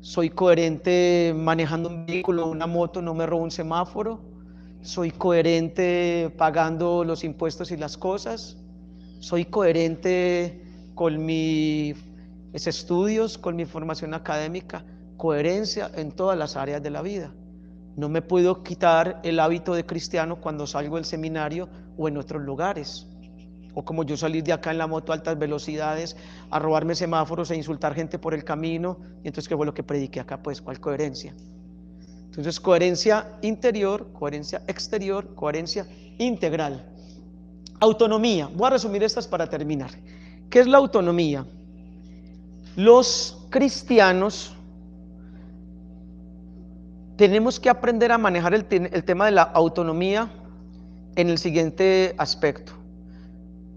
soy coherente manejando un vehículo, una moto, no me robo un semáforo, soy coherente pagando los impuestos y las cosas, soy coherente con mis estudios, con mi formación académica, coherencia en todas las áreas de la vida. No me puedo quitar el hábito de cristiano cuando salgo del seminario o en otros lugares. O como yo salir de acá en la moto a altas velocidades, a robarme semáforos e insultar gente por el camino. Y entonces, ¿qué fue lo que prediqué acá? Pues, ¿cuál coherencia? Entonces, coherencia interior, coherencia exterior, coherencia integral. Autonomía. Voy a resumir estas para terminar. ¿Qué es la autonomía? Los cristianos tenemos que aprender a manejar el tema de la autonomía en el siguiente aspecto.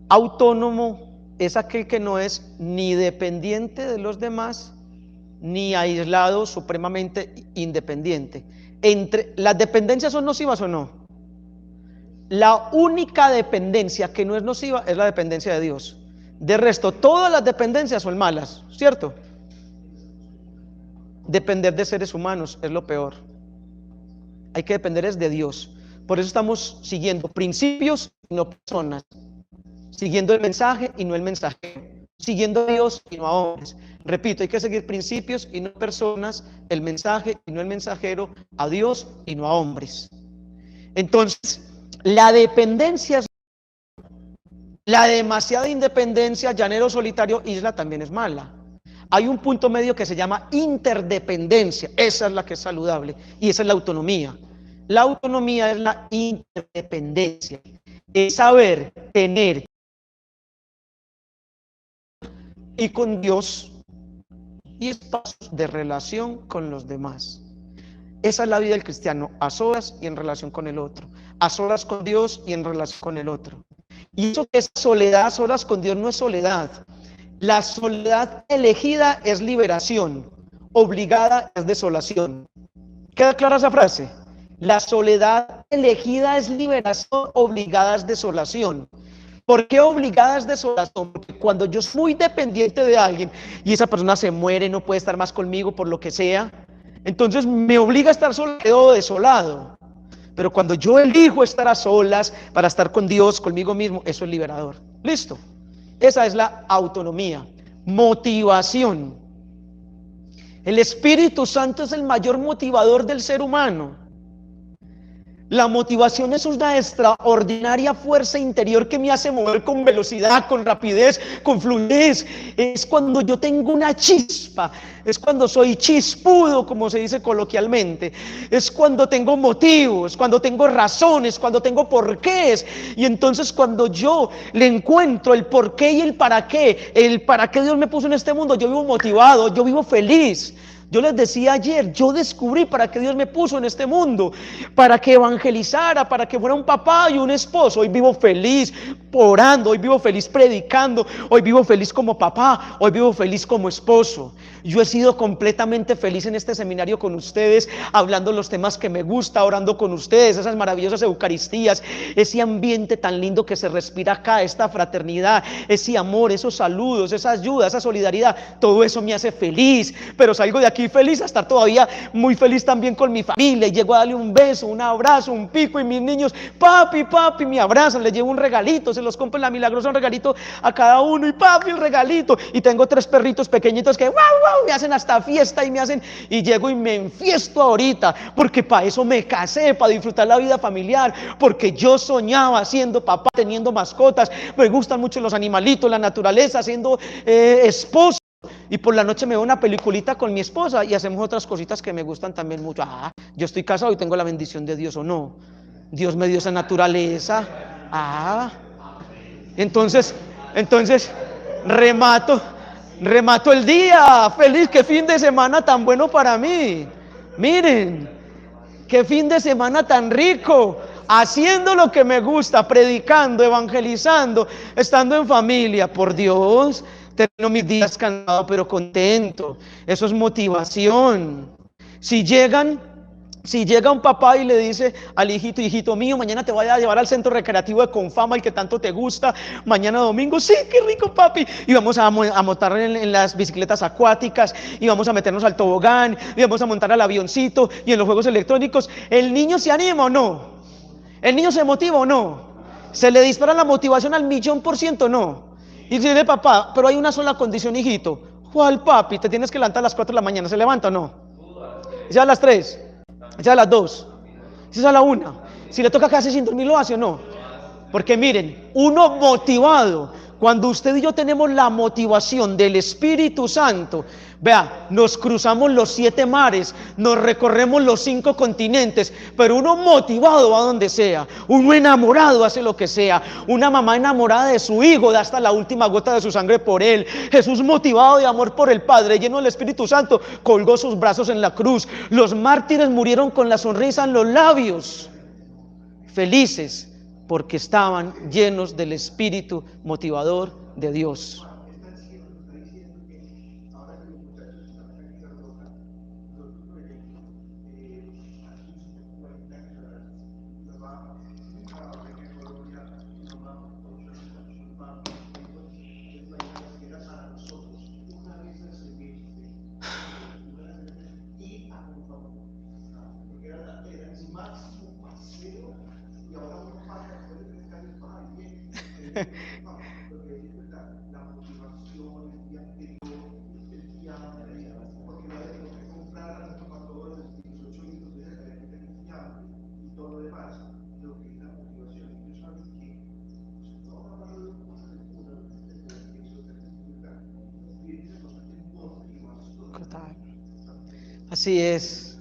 Autónomo es aquel que no es ni dependiente de los demás, ni aislado, supremamente independiente. ¿Las dependencias son nocivas o no? La única dependencia que no es nociva es la dependencia de Dios. De resto, todas las dependencias son malas, ¿cierto? Depender de seres humanos es lo peor. Hay que depender es de Dios. Por eso estamos siguiendo principios y no personas, siguiendo el mensaje y no el mensajero, siguiendo a Dios y no a hombres. Repito, hay que seguir principios y no personas, el mensaje y no el mensajero, a Dios y no a hombres. Entonces, la dependencia, la demasiada independencia, llanero solitario, isla, también es mala. Hay un punto medio que se llama interdependencia, esa es la que es saludable, y esa es la autonomía. La autonomía es la interdependencia, es saber tener y con Dios y espacios de relación con los demás. Esa es la vida del cristiano, a solas y en relación con el otro, a solas con Dios y en relación con el otro. Y eso que es soledad, a solas con Dios, no es soledad. La soledad elegida es liberación, obligada es desolación. ¿Queda clara esa frase? La soledad elegida es liberación, obligada es desolación. ¿Por qué obligada es desolación? Porque cuando yo soy muy dependiente de alguien y esa persona se muere, no puede estar más conmigo por lo que sea, entonces me obliga a estar solo, quedo desolado. Pero cuando yo elijo estar a solas para estar con Dios, conmigo mismo, eso es liberador. ¿Listo? Esa es la autonomía. Motivación. El Espíritu Santo es el mayor motivador del ser humano. La motivación es una extraordinaria fuerza interior que me hace mover con velocidad, con rapidez, con fluidez. Es cuando yo tengo una chispa, es cuando soy chispudo, como se dice coloquialmente. Es cuando tengo motivos, cuando tengo razones, cuando tengo porqués. Y entonces cuando yo le encuentro el porqué y el para qué Dios me puso en este mundo, yo vivo motivado, yo vivo feliz. Yo les decía ayer, yo descubrí para qué Dios me puso en este mundo, para que evangelizara, para que fuera un papá y un esposo. Hoy vivo feliz orando, hoy vivo feliz predicando, hoy vivo feliz como papá, hoy vivo feliz como esposo. Yo he sido completamente feliz en este seminario con ustedes, hablando los temas que me gusta, orando con ustedes, esas maravillosas eucaristías, ese ambiente tan lindo que se respira acá, esta fraternidad, ese amor, esos saludos, esa ayuda, esa solidaridad, todo eso me hace feliz, pero salgo de aquí feliz a estar todavía muy feliz también con mi familia, y llego a darle un beso, un abrazo, un pico, y mis niños, papi, me abrazan, les llevo un regalito, se los compro en La Milagrosa, un regalito a cada uno, y papi, el regalito, y tengo 3 perritos pequeñitos que me hacen hasta fiesta y llego y me enfiesto ahorita, porque para eso me casé, para disfrutar la vida familiar, porque yo soñaba siendo papá, teniendo mascotas, me gustan mucho los animalitos, la naturaleza, siendo esposo. Y por la noche me veo una peliculita con mi esposa y hacemos otras cositas que me gustan también mucho. Yo estoy casado y tengo la bendición de Dios, ¿o no? Dios me dio esa naturaleza. Entonces remato el día feliz. Qué fin de semana tan bueno para mí. Miren, qué fin de semana tan rico, haciendo lo que me gusta, predicando, evangelizando, estando en familia. Por Dios, termino mis días cansado pero contento. Eso es motivación. Si llegan Si llega un papá y le dice al hijito, hijito mío, mañana te voy a llevar al centro recreativo de Confama, el que tanto te gusta, mañana domingo, sí, qué rico papi, y vamos a montar en las bicicletas acuáticas, y vamos a meternos al tobogán, y vamos a montar al avioncito, y en los juegos electrónicos, ¿el niño se anima o no? ¿El niño se motiva o no? ¿Se le dispara la motivación al 1.000.000%? No. Y dice papá, pero hay una sola condición, hijito. ¿Cuál, papi? Te tienes que levantar a las 4 de la mañana, ¿se levanta o no? ¿Es a las 3? ¿Es a las 2? ¿Es a la 1? Si le toca casi sin dormir, ¿lo hace o no? Porque miren, uno motivado, cuando usted y yo tenemos la motivación del Espíritu Santo, vea, nos cruzamos los 7 mares, nos recorremos los 5 continentes, pero uno motivado va donde sea, uno enamorado hace lo que sea, una mamá enamorada de su hijo da hasta la última gota de su sangre por él. Jesús, motivado de amor por el Padre, lleno del Espíritu Santo, colgó sus brazos en la cruz. Los mártires murieron con la sonrisa en los labios, felices porque estaban llenos del espíritu motivador de Dios. Así es,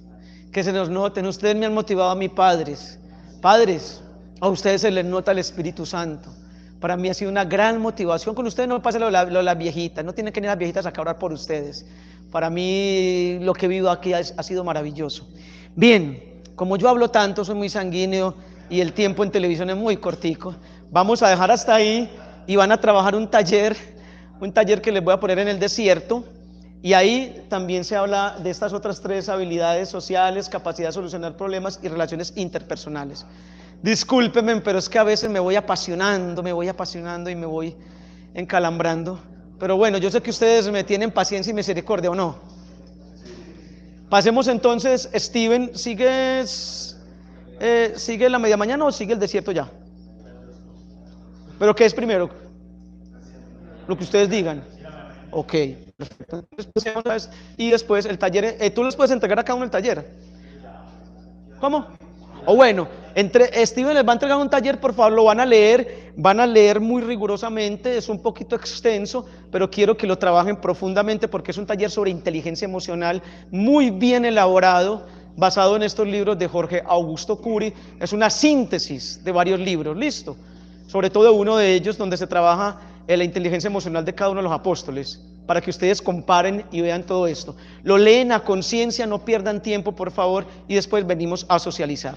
que se nos noten. Ustedes me han motivado a mí, padres. Padres, a ustedes se les nota el Espíritu Santo. Para mí ha sido una gran motivación. Con ustedes no me pasa lo de las viejitas, no tienen que ir las viejitas a orar por ustedes. Para mí lo que he vivido aquí ha sido maravilloso. Bien, como yo hablo tanto, soy muy sanguíneo y el tiempo en televisión es muy cortico, vamos a dejar hasta ahí y van a trabajar un taller que les voy a poner en el desierto. Y ahí también se habla de estas otras 3 habilidades sociales: capacidad de solucionar problemas y relaciones interpersonales. Discúlpenme, pero es que a veces me voy apasionando y me voy encalambrando. Pero bueno, yo sé que ustedes me tienen paciencia y misericordia, ¿o no? Pasemos entonces. Steven, ¿sigue la media mañana o sigue el desierto ya? ¿Pero qué es primero? Lo que ustedes digan. Ok, perfecto. Y después el taller, ¿tú les puedes entregar a cada uno el taller? ¿Cómo? O bueno, Steven les va a entregar un taller, por favor, lo van a leer muy rigurosamente, es un poquito extenso, pero quiero que lo trabajen profundamente porque es un taller sobre inteligencia emocional muy bien elaborado, basado en estos libros de Jorge Augusto Curi. Es una síntesis de varios libros, listo, sobre todo uno de ellos donde se trabaja en la inteligencia emocional de cada uno de los apóstoles, para que ustedes comparen y vean todo esto. Lo leen a conciencia, no pierdan tiempo, por favor, y después venimos a socializar.